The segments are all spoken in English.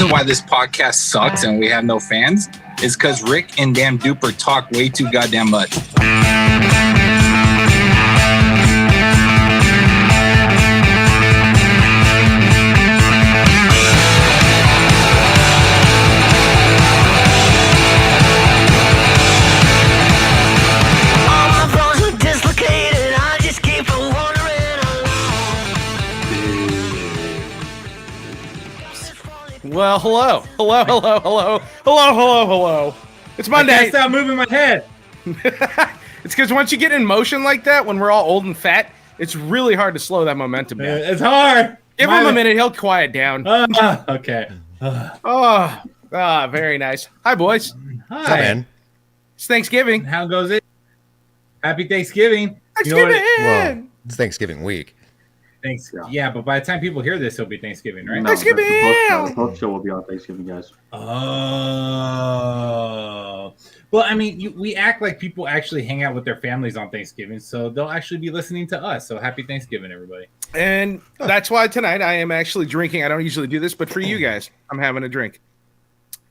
reason why this podcast sucks and we have no fans is because Rick and damn Duper talk way too goddamn much. Well, hello. It's Monday. I can't stop moving my head. It's because once you get in motion like that, when we're all old and fat, it's really hard to slow that momentum down. It's hard. Give him a minute; he'll quiet down. Okay. Very nice. Hi, boys. Hi. What's up, man? It's Thanksgiving. How goes it? Happy Thanksgiving. Thanksgiving. It's Thanksgiving week. Thanks. Yeah, but by the time people hear this, it'll be Thanksgiving, right? No, Thanksgiving! The post show will be on Thanksgiving, guys. Oh. Well, I mean, we act like people actually hang out with their families on Thanksgiving, so they'll actually be listening to us. So happy Thanksgiving, everybody. And that's why tonight I am actually drinking. I don't usually do this, but for you guys, I'm having a drink.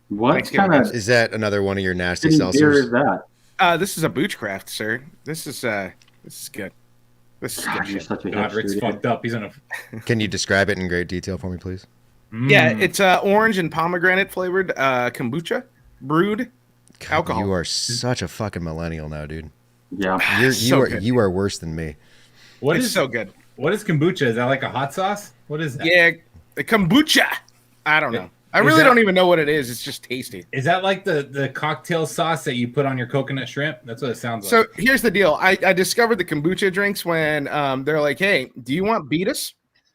What kind of Is that another one of your nasty shitty beer is seltzers? that? This is a Boochcraft, sir. This is good. This is God, good you're shit. such a God, Rick's hipster. fucked up. He's on a. Can you describe it in great detail for me, please? Yeah, it's orange and pomegranate flavored kombucha brewed God, alcohol. You are such a fucking millennial now, dude. Yeah. You are worse than me. What It's is so good. What is kombucha? Is that like a hot sauce? What is that? Yeah, the kombucha. I don't know. I Is really that- don't even know what it is. It's just tasty. Is that like the cocktail sauce that you put on your coconut shrimp? That's what it sounds like. So here's the deal. I discovered the kombucha drinks when they're like, hey, do you want Beatus?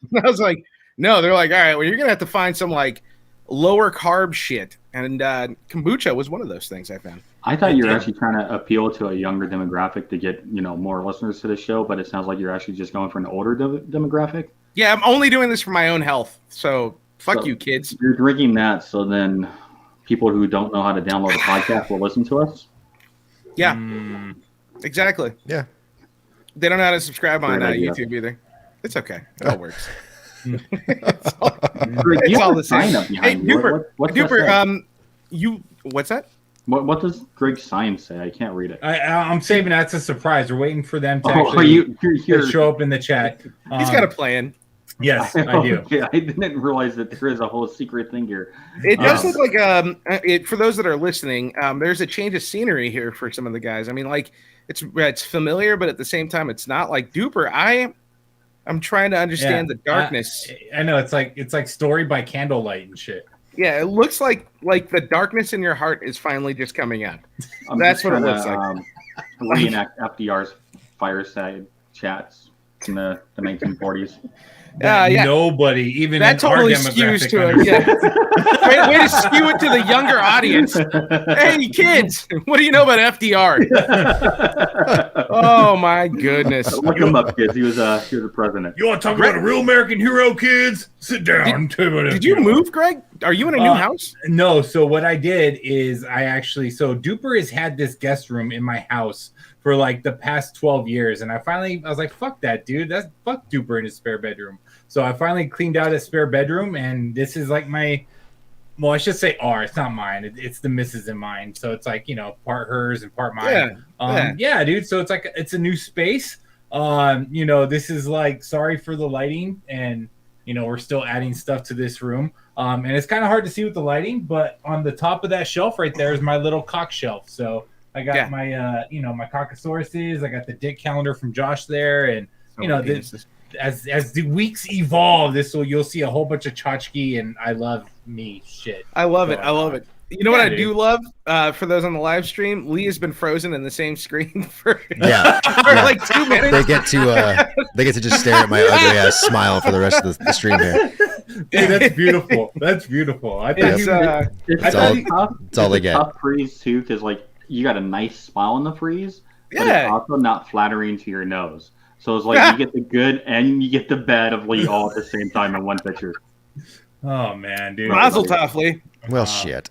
And I was like, no. They're like, all right, well, you're going to have to find some like lower carb shit. And kombucha was one of those things I found. I thought you were actually trying to appeal to a younger demographic to get, more listeners to the show, but it sounds like you're actually just going for an older demographic. Yeah, I'm only doing this for my own health. So fuck you, kids. You're drinking that, so then people who don't know how to download the podcast will listen to us. Yeah, exactly. Yeah. They don't know how to subscribe on Great idea. YouTube either. It's okay. It all works. Greg, It's you all have the a same. sign up Hey, behind you. Duper, What's that say? Duper, what's that? What does Greg's sign say? I can't read it. I'm saving that's a surprise. We're waiting for them to Are actually you're here? to show up in the chat. He's got a plan. Yes, I do. Okay, I didn't realize that there is a whole secret thing here. It does look like for those that are listening, there's a change of scenery here for some of the guys. I mean, like it's familiar, but at the same time, it's not. Like Duper, I'm trying to understand the darkness. I know it's like story by candlelight and shit. Yeah, it looks like the darkness in your heart is finally just coming out. I'm That's just what it trying looks to, Reenact FDR's fireside chats in the 1940s. That yeah. Nobody, even That in totally our skews demographic, to it. Yeah. way to skew it to the younger audience. Hey, kids, what do you know about FDR? Oh my goodness! Look him up, kids. He was a president. You want to talk about a real American hero, kids? Sit down. Did you move, Greg? Are you in a new house? No. So what I did is so Duper has had this guest room in my house for like the past 12 years. And I was like, fuck that, dude. Fuck Duper in his spare bedroom. So I finally cleaned out his spare bedroom. And this is like I should say it's not mine. It's the missus and mine. So it's like, part hers and part mine. Yeah, dude. So it's a new space. This is like, sorry for the lighting. And, we're still adding stuff to this room. And it's kind of hard to see with the lighting, but on the top of that shelf right there is my little cock shelf. So I got my, my Cockosauruses. I got the dick calendar from Josh there. And, as the weeks evolve, you'll see a whole bunch of tchotchke and I love me shit. I love it. I love it. You know what I dude. do love? For those on the live stream, Lee has been frozen in the same screen for like 2 minutes. They get to just stare at my ugly ass smile for the rest of the stream here. Hey, that's beautiful. That's beautiful. I thought It's all they get. Tough freeze too, because like you got a nice smile in the freeze, but Yeah. it's also not flattering to your nose. So it's like you get the good and you get the bad of Lee all at the same time in one picture. Oh man, dude. Mazel tov, Lee. Well, shit.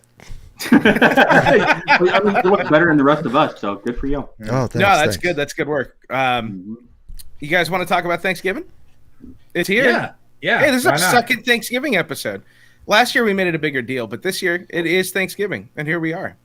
I mean, you look better than the rest of us, so good for you. Oh, thanks. No, that's thanks. good. That's good work. You guys want to talk about Thanksgiving? It's here. Yeah. Hey, this is our why not? second Thanksgiving episode. Last year we made it a bigger deal, but this year it is Thanksgiving, and here we are.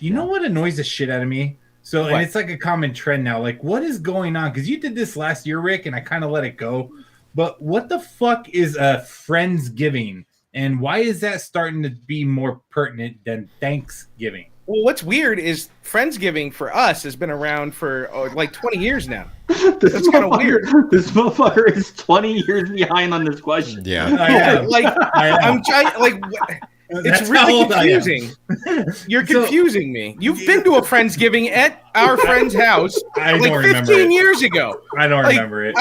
You know what annoys the shit out of me? So, What? and it's like a common trend now. Like, what is going on? Because you did this last year, Rick, and I kind of let it go. But what the fuck is a Friendsgiving? And why is that starting to be more pertinent than Thanksgiving? Well, what's weird is Friendsgiving for us has been around for like 20 years now. This That's kinda weird. This motherfucker is 20 years behind on this question. Yeah. I am. Like I am. I'm trying, like it's That's how really old I am. confusing. You're So- confusing me. You've been to a Friendsgiving at our friend's house I like don't remember 15 it. year ago. I don't Like, remember it.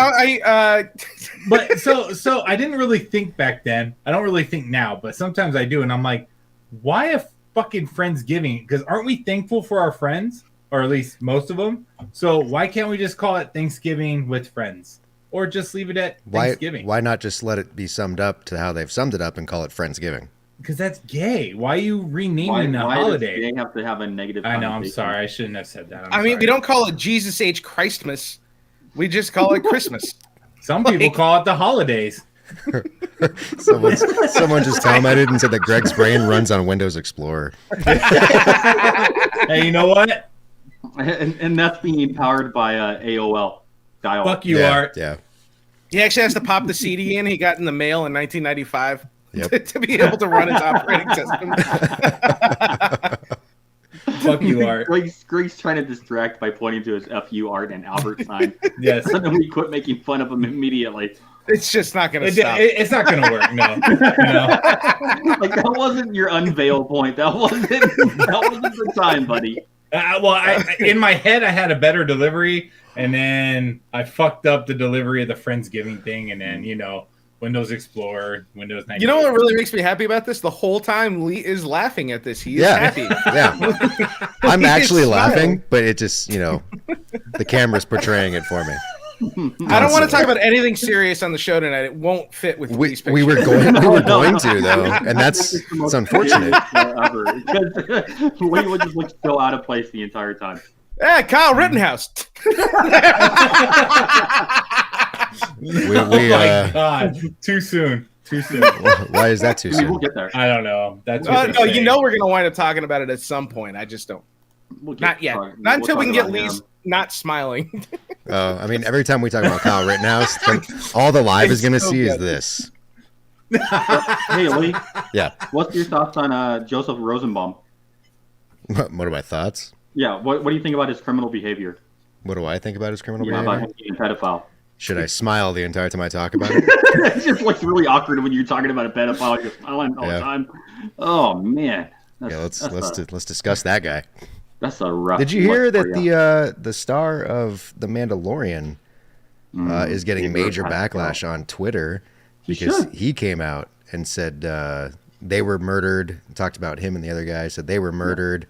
But so I didn't really think back then. I don't really think now, but sometimes I do, and I'm like, why a fucking Friendsgiving? Because aren't we thankful for our friends, or at least most of them? So why can't we just call it Thanksgiving with friends, or just leave it at Thanksgiving? Why not just let it be summed up to how they've summed it up and call it Friendsgiving? Because that's gay. Why are you renaming the holiday? Does they have to have a negative? I know. I'm connotation? sorry. I shouldn't have said that. I mean, we don't call it Jesus H. Christmas. We just call it Christmas. Some people call it the holidays. Someone just commented and said that Greg's brain runs on Windows Explorer. Hey, you know what? And that's being powered by AOL dial. Fuck you, yeah, Art. Yeah. He actually has to pop the CD in he got in the mail in 1995 Yep. to be able to run its operating system. Fuck you, Art. Greg's trying to distract by pointing to his FU Art and Albert sign. Yes. And then we quit making fun of him immediately. It's just not going to stop. It's not going to work. No. Like that wasn't your unveil point. That wasn't the time, buddy. In my head, I had a better delivery, and then I fucked up the delivery of the Friendsgiving thing, and then Windows Explorer, Windows 98. You know what really makes me happy about this? The whole time Lee is laughing at this. He is happy. Yeah. I'm He is actually smiling. laughing, but it just, the camera's portraying it for me. I don't want to talk about anything serious on the show tonight. It won't fit with Lee's picture. We were going to though, and it's unfortunate. Ever. Because Lee would just look so out of place the entire time. Yeah, Kyle Rittenhouse. Oh my God! Too soon. Why is that too I mean, we'll soon? get there. I don't know. That's what No, they're saying. we're going to wind up talking about it at some point. I just don't. Not yet. Not until we can get Lee's not smiling. I mean, every time we talk about Kyle Rittenhouse, all the live is going to so see is good. this. Hey, Lee. Yeah. What's your thoughts on Joseph Rosenbaum? What are my thoughts? Yeah. What do you think about his criminal behavior? What do I think about his criminal Yeah, about behavior? him being a pedophile. Should I smile the entire time I talk about it? It just looks really awkward when you're talking about a pedophile. You're smiling all the Yeah. time. Oh man. Yeah, let's discuss that guy. That's a rough. Did you hear look for you. that the star of The Mandalorian is getting Gabriel major Pascal. backlash on Twitter He because should. he came out and said they were murdered, talked about him and the other guy, said they were murdered,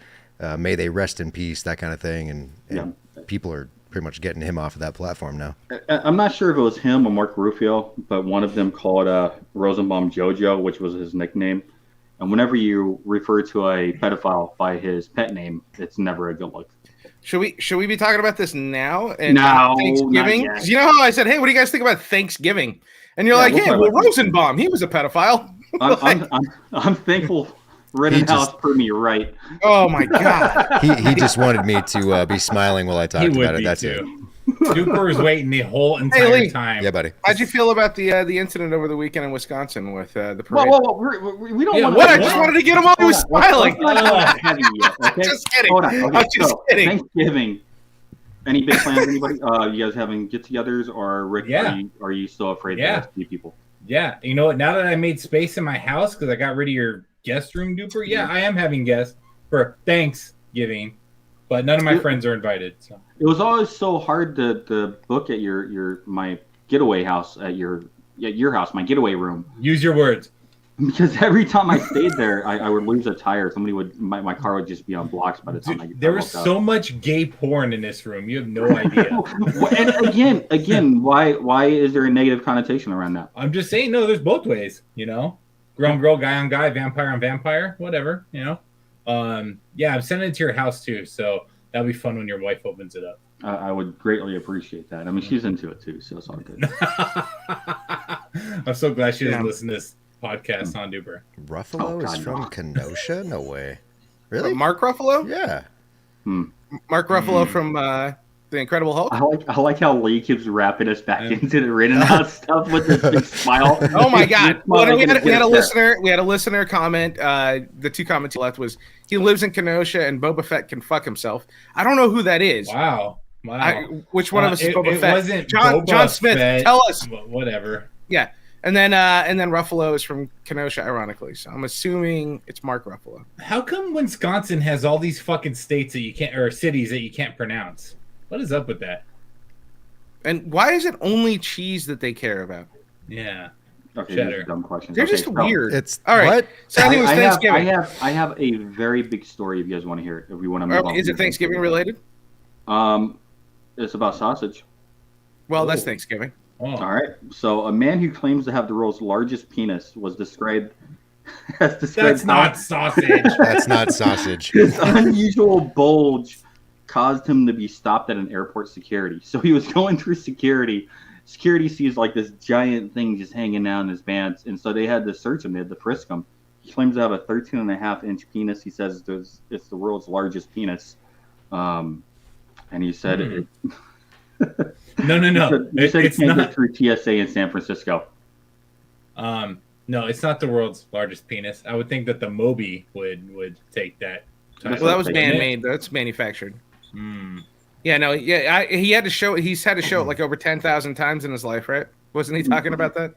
may they rest in peace, that kind of thing, and people are pretty much getting him off of that platform now. I'm not sure if it was him or Mark Rufio, but one of them called Rosenbaum Jojo, which was his nickname. And whenever you refer to a pedophile by his pet name, it's never a good look. Should we be talking about this now and No, not Thanksgiving? not yet. You know how I said, "Hey, what do you guys think about Thanksgiving?" And you're Yeah, like, we'll "Hey, talk well, about Rosenbaum, he was a pedophile." I'm thankful Rittenhouse proved me right. Oh my god! He just wanted me to be smiling while I He talked would about it. be That's it. too. Duper was waiting the whole entire Lee. time. Yeah, buddy. How'd you feel about the incident over the weekend in Wisconsin with the parade? Whoa, we don't Yeah, want What? I just wanted to get him while he was smiling. Okay? Just kidding. Hold on. Okay, I'm just so, kidding. Thanksgiving. Any big plans? Anybody? You guys having get-togethers, or Rick? Yeah. Are you still afraid Yeah. to see people? Yeah, you know what? Now that I made space in my house because I got rid of your guest room, Duper. Yeah, I am having guests for Thanksgiving, but none of my friends are invited. So It was always so hard to book at my getaway house at your house, my getaway room, use your words. because every time I stayed there, I would lose a tire. My car would just be on blocks by the time I Dude, there woke was up. so much gay porn in this room. You have no idea. And again, why is there a negative connotation around that? I'm just saying, no, there's both ways, Girl on girl, guy on guy, vampire on vampire, whatever, Yeah, I'm sending it to your house too, so that'll be fun when your wife opens it up. I would greatly appreciate that. I mean, she's into it too, so it's all good. I'm so glad she doesn't listen to this podcast on Duper. Ruffalo is from Kenosha? No way. Really? Mark Ruffalo? Yeah. Mark Ruffalo from The Incredible Hulk? I like how Lee keeps wrapping us back into the written out stuff with this big smile. Oh my god! Well, we had a listener. We had a listener comment. The 2 comments he left was he lives in Kenosha and Boba Fett can fuck himself. I don't know who that is. Wow. Which one of us is Boba it Fett? Wasn't John Smith. Fett, tell us. Whatever. Yeah, and then Ruffalo is from Kenosha, ironically. So I'm assuming it's Mark Ruffalo. How come Wisconsin has all these fucking states that you can't, or cities that you can't pronounce? What is up with that? And why is it only cheese that they care about? Yeah. Okay, Cheddar. dumb questions. They're just weird. It's all right. what? So anyways, Thanksgiving. I have a very big story if you guys want to hear it. If we want to move on. Is it Thanksgiving related? It's about sausage. Well, that's Thanksgiving. Oh. All right. So a man who claims to have the world's largest penis was described as That's not sausage. That's not sausage. His unusual bulge caused him to be stopped at an airport security. So he was going through security. Security sees like this giant thing just hanging down his pants, and so they had to search him. They had to frisk him. He claims to have a 13.5-inch penis. He says it's the world's largest penis. And he said it. No. You said It's he can't not. get through TSA in San Francisco. No, it's not the world's largest penis. I would think that the Moby would take that. Well, that was man-made. That's manufactured. Yeah, no, yeah. He had to show it. He's had to show it like over 10,000 times in his life, right? Wasn't he talking about that?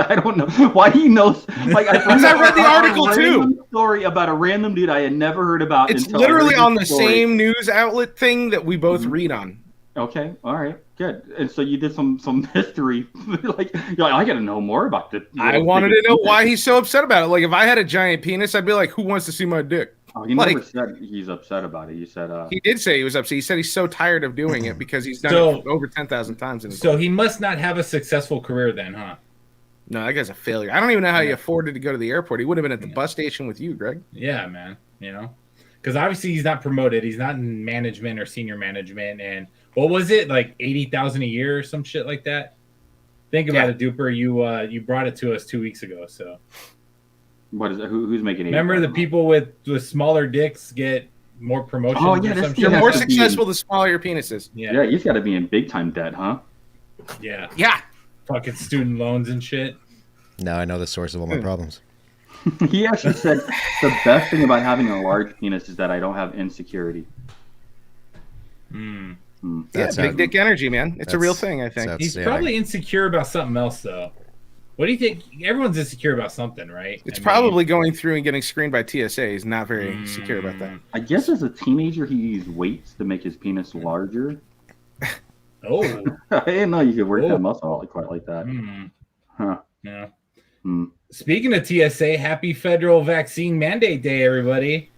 I don't know why he knows. Like I read the article too. Story about a random dude I had never heard about. It's literally on the same news outlet thing that we both read on. Okay, all right, good. And so you did some history. like I got to know more about this. I wanted to know why he's so upset about it. Like if I had a giant penis, I'd be like, "Who wants to see my dick?" Oh, he never said he's upset about it. He said he did say he was upset. He said he's so tired of doing it because he's done it over 10,000 times. In his life. He must not have a successful career then, huh? No, that guy's a failure. I don't even know how he afforded to go to the airport. He would have been at the bus station with you, Greg. Yeah, man. You know, because obviously he's not promoted. He's not in management or senior management. And what was it, like 80,000 a year or some shit like that? Think about it, Duper. You brought it to us 2 weeks ago. So what is it? Who's making it? Remember the people with smaller dicks get more promotions? Oh yeah, you're more successful the smaller your penis is. Yeah, he's got to be in big time debt, huh? Yeah. Fucking student loans and shit. Now I know the source of all my problems. He actually said the best thing about having a large penis is that I don't have insecurity. Yeah, big dick energy, man. It's a real thing, I think. He's probably insecure about something else, though. What do you think? Everyone's insecure about something, right? It's probably going through and getting screened by TSA. He's not very secure about that. I guess as a teenager, he used weights to make his penis larger. Oh. I didn't know you could work that muscle quite like that. Huh. Yeah. Speaking of TSA, happy federal vaccine mandate day, everybody.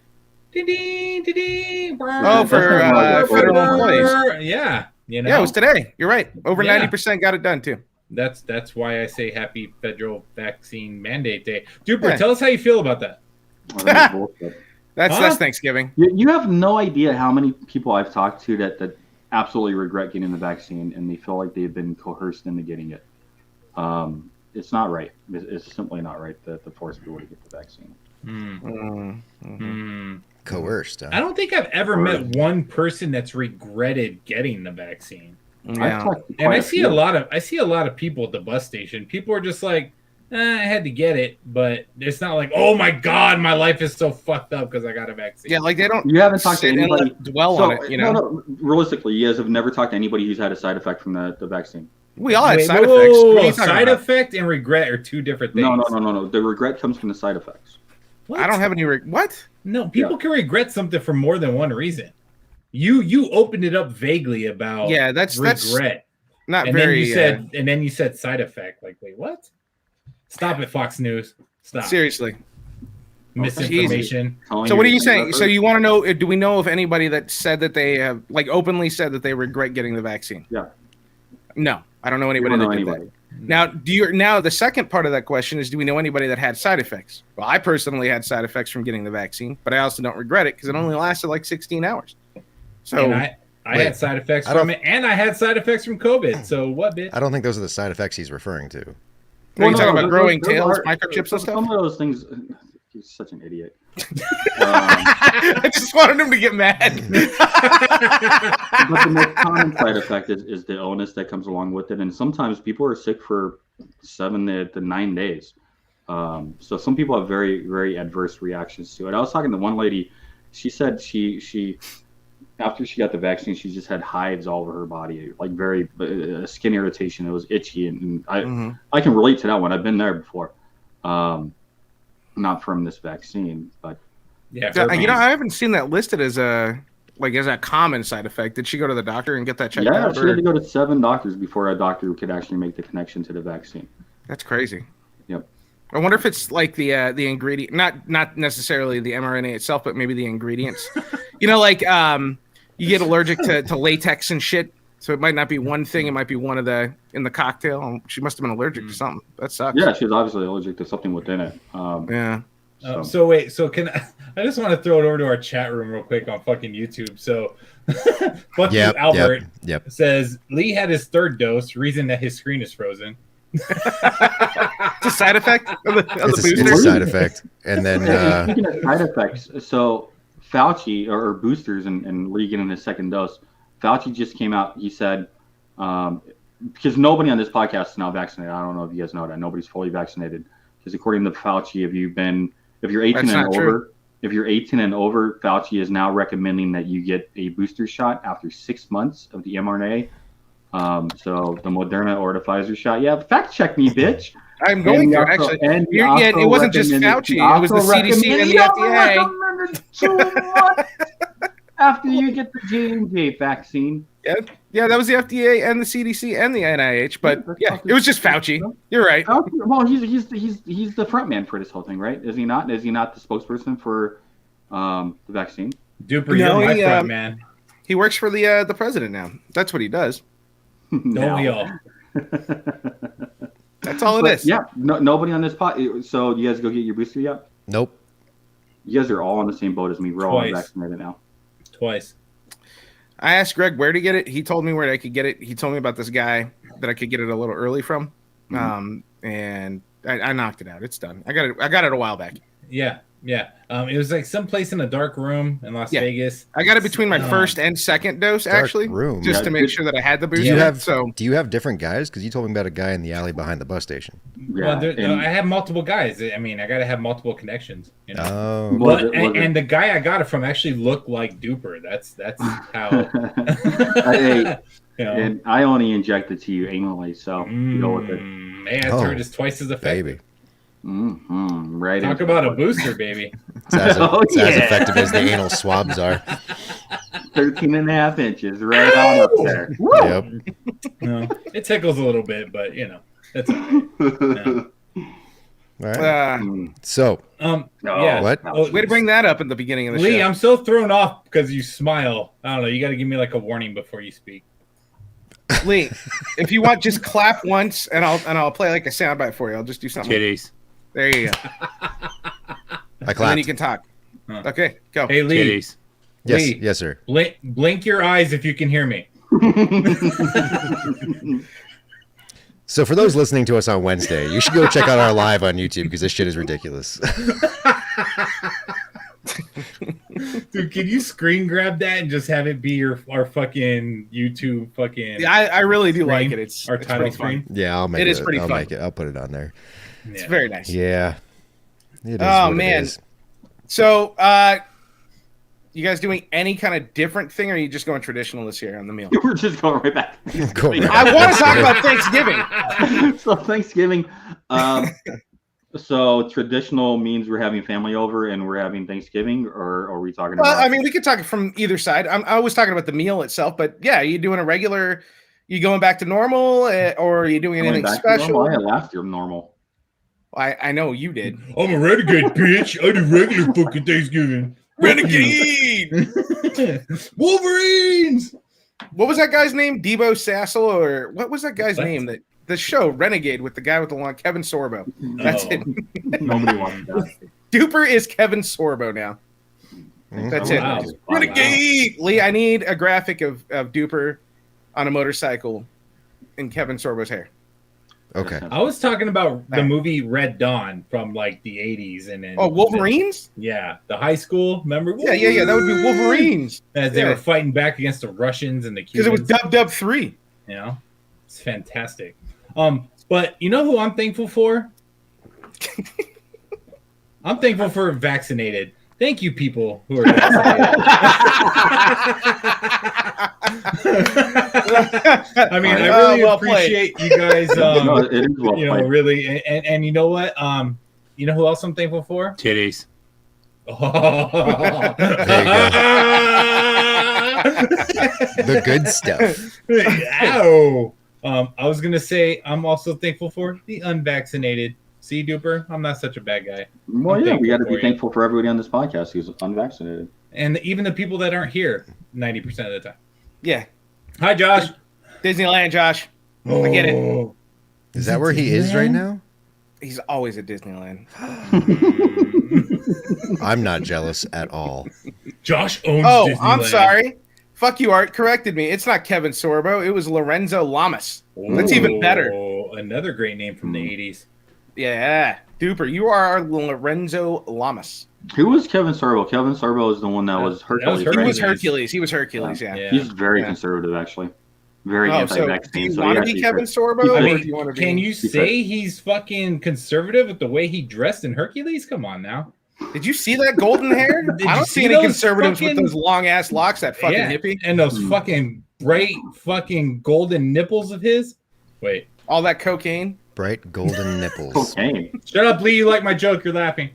Oh, for federal employees. Yeah. You know? Yeah, it was today. You're right. Over 90% got it done, too. That's why I say happy federal vaccine mandate day. Duper, tell us how you feel about that. That's Thanksgiving. You have no idea how many people I've talked to that absolutely regret getting the vaccine and they feel like they've been coerced into getting it. It's not right. It's simply not right to force people to get the vaccine. Coerced. I don't think I've ever met one person that's regretted getting the vaccine. Yeah. And I see a lot of people at the bus station. People are just like, I had to get it, but it's not like, oh my god, my life is so fucked up because I got a vaccine. Yeah, like they don't. You haven't talked to anybody dwell on it. You know, no, realistically, you guys have never talked to anybody who's had a side effect from the vaccine. We all had side effects. What are you talking side about? effect and regret are two different things. No. The regret comes from the side effects. What? I don't have any what? No, people can regret something for more than one reason. You opened it up vaguely about that's regret. Not and very. Then you said side effect. Like, wait, what? Stop it, Fox News. Stop. Seriously. Misinformation. So what are you saying? So you want to know? Do we know of anybody that said that they have openly said that they regret getting the vaccine? Yeah. No, I don't know anybody that did that. Now the second part of that question is, do we know anybody that had side effects? Well, I personally had side effects from getting the vaccine, but I also don't regret it because it only lasted like 16 hours. So and I had side effects from it, and I had side effects from COVID. So what, bitch? I don't think those are the side effects he's referring to. Are you talking about growing tails, microchips and stuff? Some of those things, He's such an idiot. I just wanted him to get mad. But the most common side effect is the illness that comes along with it, and sometimes people are sick for 7 to 9 days. So some people have very, very adverse reactions to it. I was talking to one lady. She said she after she got the vaccine, she just had hives all over her body, like very skin irritation. It was itchy, and I can relate to that one. I've been there before. Not from this vaccine, but Yeah, I haven't seen that listed as a common side effect. Did she go to the doctor and get that checked out? Yeah, she had to go to 7 doctors before a doctor could actually make the connection to the vaccine. That's crazy. Yep. I wonder if it's like the ingredient, not necessarily the mRNA itself, but maybe the ingredients. You get allergic to latex and shit, so it might not be one thing. It might be one of in the cocktail. She must have been allergic to something. That sucks. Yeah, she was obviously allergic to something within it. Yeah. So wait, so can I just want to throw it over to our chat room real quick on fucking YouTube. So fuck you, Albert says Lee had his 3rd dose, reason that his screen is frozen. It's a side effect of the booster. It's a side effect. And then speaking of side effects, so Fauci or boosters and Lee getting his 2nd dose, Fauci just came out. He said, because nobody on this podcast is now vaccinated. I don't know if you guys know that nobody's fully vaccinated. Because according to Fauci, if you're 18 and over, Fauci is now recommending that you get a booster shot after 6 months of the mRNA. So the Moderna or the Pfizer shot. Yeah, fact check me, bitch. I'm going to actually. It wasn't just Fauci. It was the CDC and the FDA. After you get the J&J vaccine. Yeah, that was the FDA and the CDC and the NIH. But yeah, it was just Fauci. You're right. Well, he's the front man for this whole thing, right? Is he not? Is he not the spokesperson for the vaccine? Duper, you're my front man. He works for the president now. That's what he does. Don't we all? That's all it is. Yeah, nobody on this pod. So you guys go get your booster yet? Nope. You guys are all on the same boat as me. We're all vaccinated now. Twice. I asked Greg where to get it. He told me where I could get it. He told me about this guy that I could get it a little early from. And I knocked it out. It's done. I got it a while back. Yeah. It was like someplace in a dark room in Las Vegas. I got it between my 1st and 2nd dose, actually, just to make sure that I had the booster. Do you have different guys? Because you told me about a guy in the alley behind the bus station. Yeah, I have multiple guys. I mean, I got to have multiple connections. You know? Oh. And the guy I got it from actually looked like Duper. That's how. And I only inject it to you anally, so go with it. Man, it's hard. It's twice as effective. Baby. Right. Talk about a booster, baby. It's as effective as the anal swabs are. 13.5 inches, right on up there. Yep. No, it tickles a little bit, but that's okay. No. All right. So. Yeah. What? Way to bring that up in the beginning of the show. Lee, I'm so thrown off because you smile. I don't know. You got to give me like a warning before you speak. Lee, if you want, just clap once, and I'll play like a soundbite for you. I'll just do something. Titties. There you go. I clapped. And then you can talk. Okay, go. Hey, Lee. Titties. Yes, Lee, yes, sir. Blink your eyes if you can hear me. So for those listening to us on Wednesday, you should go check out our live on YouTube because this shit is ridiculous. Dude, can you screen grab that and just have it be our fucking YouTube fucking? Yeah, I really do screen? like it. It's our it's title pretty fun. screen. Yeah, I'll make it. It is pretty I'll fun. make it. I'll put it on there. It's very nice. Yeah. It is Oh what man. It is. So, you guys doing any kind of different thing, or are you just going traditional this year on the meal? We're just going right back. Go right I want to talk about Thanksgiving. So Thanksgiving. So traditional means we're having family over and we're having Thanksgiving, or are we talking about? Well, I mean, we could talk from either side. I was talking about the meal itself, but yeah, are you doing a regular? You going back to normal, or are you doing anything special? I had last year normal. I know you did. I'm a renegade, bitch. I do regular fucking Thanksgiving. Renegade! Wolverines! What was that guy's name? Debo Sassel, or what was that guy's name? That the show Renegade with the guy with the long Kevin Sorbo. That's it. Nobody wants that. Duper is Kevin Sorbo now. That's it. Wow. Renegade! Lee, I need a graphic of Duper on a motorcycle in Kevin Sorbo's hair. Okay. I was talking about the movie Red Dawn from like the 80s, and then Wolverines? Yeah, the high school. Remember? Yeah. That would be Wolverines. As they were fighting back against the Russians and the Cubans. Because it was Dub 3. You know, it's fantastic. But you know who I'm thankful for? I'm thankful for vaccinated. Thank you, people who are vaccinated. I mean, I really appreciate you guys. Really, and you know what? You know who else I'm thankful for? Titties. Oh. There you go. The good stuff. Ow. I was gonna say I'm also thankful for the unvaccinated. See, Duper, I'm not such a bad guy. Well, yeah, we got to be thankful for everybody on this podcast who's unvaccinated, and even the people that aren't here 90% of the time. Yeah. Hi, Josh. Disneyland, Josh. I get it. Is that where he is right now? He's always at Disneyland. I'm not jealous at all. Josh owns Disneyland. I'm sorry. Fuck you, Art. Corrected me. It's not Kevin Sorbo. It was Lorenzo Lamas. That's even better. Another great name from the 80s. Yeah. Duper, you are our Lorenzo Lamas. Who was Kevin Sorbo? Kevin Sorbo is the one that was Hercules. He was Hercules, yeah. He's very conservative, actually. Very anti-vaccine. Do you want to be Kevin Sorbo? I mean, can you say he's fucking conservative with the way he dressed in Hercules? Come on now. Did you see that golden hair? I don't see any conservatives with those long ass locks, that fucking hippie. And those fucking bright fucking golden nipples of his. Wait. All that cocaine. Bright golden nipples. Cocaine. Shut up, Lee. You like my joke. You're laughing.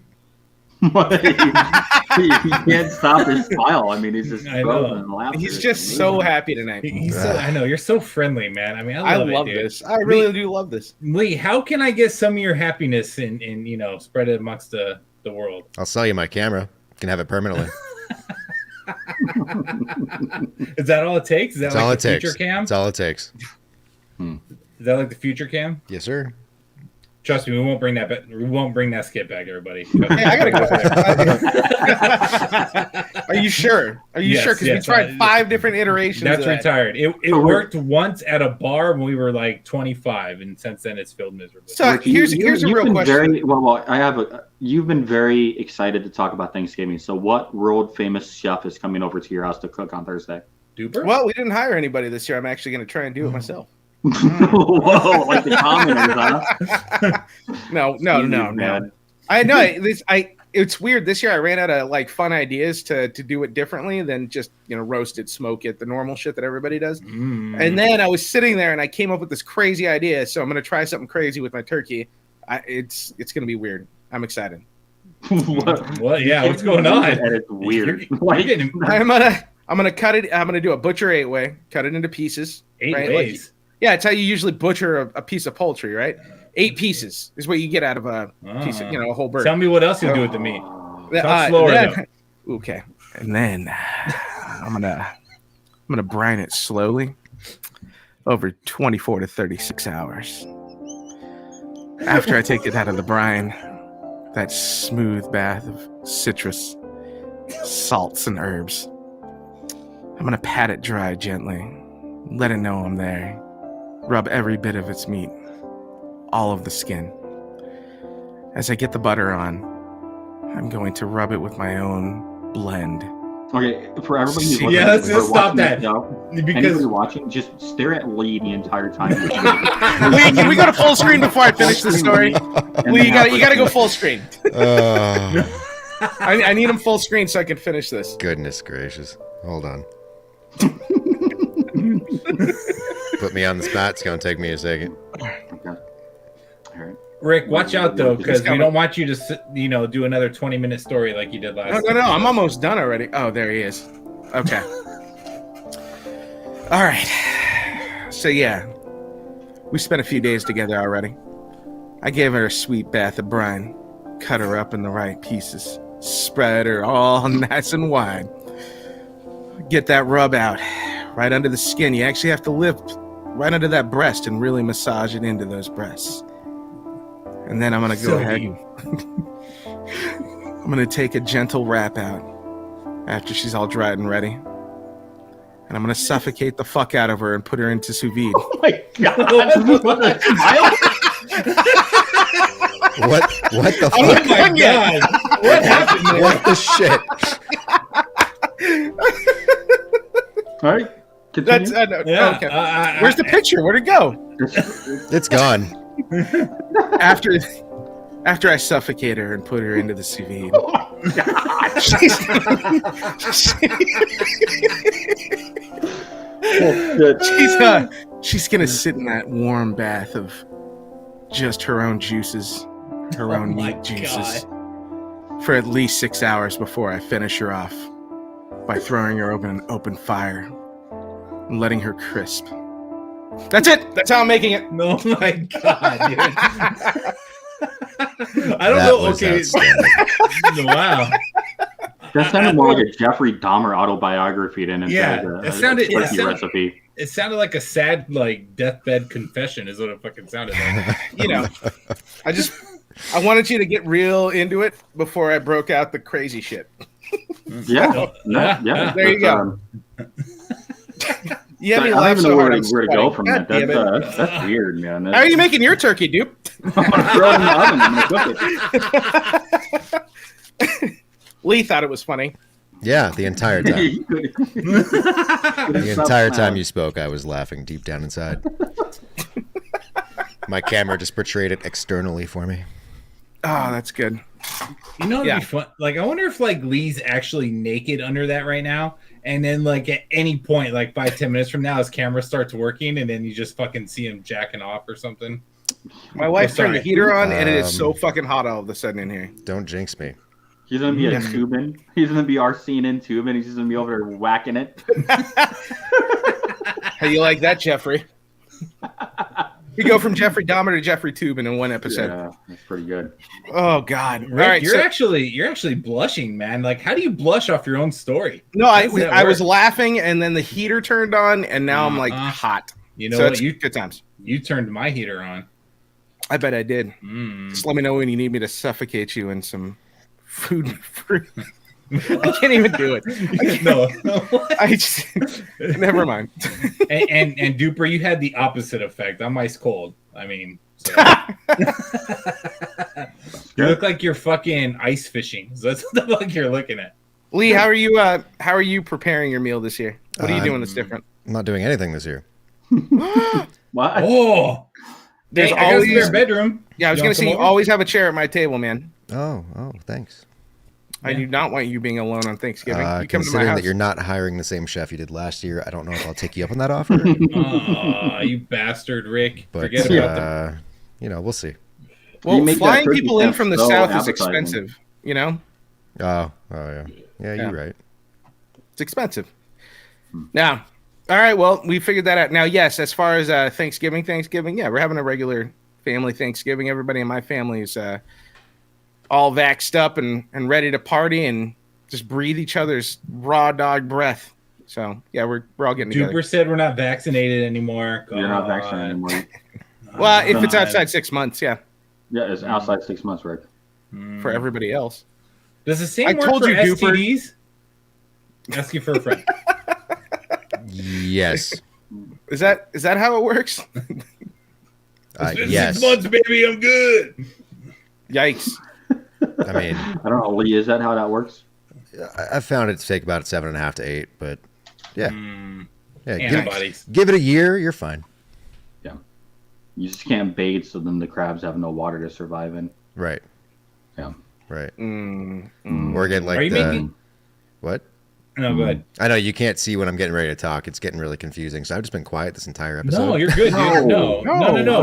He can't stop his smile. I mean, he's just laughing. He's just so happy tonight. I know. You're so friendly, man. I mean, I love this. I really do love this. Lee, how can I get some of your happiness and spread it amongst the world? I'll sell you my camera. You can have it permanently. Is that all it takes? Is that like the future cam? That's all it takes. Is that like the future cam? Yes, sir. Trust me, we won't bring that back. We won't bring that skit back, everybody. Hey, I gotta go. Are you sure? Are you sure? Because we tried 5 different iterations. That's retired. It worked once at a bar when we were like 25, and since then it's filled miserably. So here's a real question. You've been very excited to talk about Thanksgiving. So what world famous chef is coming over to your house to cook on Thursday? Duper? Well, we didn't hire anybody this year. I'm actually going to try and do it myself. Whoa, like the commoners, huh? No. I know it's weird. This year I ran out of like fun ideas to do it differently than just roast it, smoke it, the normal shit that everybody does. And then I was sitting there and I came up with this crazy idea. So I'm gonna try something crazy with my turkey. It's gonna be weird. I'm excited. What? Yeah, what's going on? It's weird. I'm gonna cut it. I'm gonna do a butcher 8-way. Cut it into pieces. 8 ways. Yeah, it's how you usually butcher a piece of poultry, right? 8 pieces is what you get out of a piece of, a whole bird. Tell me what else you do with the meat. Talk slower, though. Okay, and then I'm gonna brine it slowly over 24 to 36 hours. After I take it out of the brine, that smooth bath of citrus, salts, and herbs, I'm gonna pat it dry gently, let it know I'm there. Rub every bit of its meat, all of the skin. As I get the butter on, I'm going to rub it with my own blend. Okay, for everybody who's let's stop that. Because you're watching, just stare at Lee the entire time. Lee, can we go to full screen before I finish the story? Lee, you gotta go full screen. I need him full screen so I can finish this. Goodness gracious. Hold on. Put me on the spot. It's going to take me a second. Okay. All right. Rick, watch out, though, because we don't want you to, do another 20-minute story like you did last time. No. I'm almost done already. Oh, there he is. Okay. All right. So, yeah. We spent a few days together already. I gave her a sweet bath of brine, cut her up in the right pieces, spread her all nice and wide. Get that rub out right under the skin. You actually have to lift right under that breast and really massage it into those breasts. And then I'm going to go ahead and I'm going to take a gentle wrap out after she's all dried and ready. And I'm going to suffocate the fuck out of her and put her into sous vide. Oh my God. What the Oh fuck? my God. What happened there? What the shit? All right. Continue. That's no, Yeah, okay. Where's the picture? Where'd it go? It's gone. After I suffocate her and put her into the sous vide. She's gonna sit in that warm bath of just her own juices, her own meat juices, for at least 6 hours before I finish her off by throwing her over an open fire and letting her crisp. That's it. That's how I'm making it. Oh my God, dude. I don't That know. was Okay. outstanding. Wow. That sounded more like a Jeffrey Dahmer autobiography than Yeah, a it sounded- turkey recipe. It sounded like a sad, like, deathbed confession is what it fucking sounded like. You know, I wanted you to get real into it before I broke out the crazy shit. Yeah. Yeah. There you go. You had me I laugh don't even so know hard. where I'm to go sweating. from God that. damn it. That's weird, man. How are you making your turkey, dude? I'm gonna throw it in the oven. I'm gonna cook it. Lee thought it was funny. Yeah, the entire time. The The entire time you spoke, I was laughing deep down inside. My camera just portrayed it externally for me. Oh, that's good. You know, it'd Yeah. be fun. Like, I wonder if like Lee's actually naked under that right now, and then like at any point, like 5-10 minutes from now, his camera starts working, and then you just fucking see him jacking off or something. My wife turned the sorry. heater on, and it is so fucking hot all of a sudden in here. Don't jinx me. He's gonna be a tubin. He's gonna be our CNN tubin. He's just gonna be over there whacking it. How you like that, Jeffrey? We go from Jeffrey Dahmer to Jeffrey Tubin in one episode. Yeah, that's pretty good. Oh God! Rick, All right, you're actually blushing, man. Like, how do you blush off your own story? no, How does that I was work? laughing, and then the heater turned on, and now I'm like Uh-huh. hot. You know So what? it's good times. You turned my heater on. I bet I did. Mm. Just let me know when you need me to suffocate you in some food. I can't even do it. No. I just never mind. and Duper, you had the opposite effect. I'm ice cold. I mean, so. You look like you're fucking ice fishing. So that's what the fuck you're looking at. Lee, how are you preparing your meal this year? What are you doing that's different? I'm not doing anything this year. What? Oh, There's hey, I got a always spare bedroom. Yeah, I was You gonna wanna say you come over? always have a chair at my table, man. Oh, thanks. I do not want you being alone on Thanksgiving. You come to my Considering house. that you're not hiring the same chef you did last year, I don't know if I'll take you up on that offer. Aw, you bastard, Rick. But Forget about we'll see. Well, You make that flying turkey people in stand from the so south is appetizing. expensive. You know, Oh yeah. Yeah, you're right. it's expensive. Now, all right. Well, we figured that out. Now, yes, as far as Thanksgiving, yeah, we're having a regular family Thanksgiving. Everybody in my family is all vaxxed up and ready to party and just breathe each other's raw dog breath. So yeah, we're all getting together. Duper said we're not vaccinated anymore. You're not God. vaccinated anymore. Well, if it's God. outside 6 months, yeah, Yeah, it's outside 6 months, Rick. for everybody else. Does the same I work told for you, Duper. STDs? Ask you for a friend. Yes. Is that how it works? It's been Yes. 6 months, baby. I'm good. Yikes! I mean, I don't know, Lee. Is that how that works? I found it to take about 7.5 to 8, but yeah, yeah. Antibodies. Give it a year, you're fine. You just can't bathe, so then the crabs have no water to survive in. Right. Yeah. Right. Mm. Or get like Are you the making- what? No, go ahead. I know you can't see when I'm getting ready to talk. It's getting really confusing. So I've just been quiet this entire episode. No, you're good, dude. No.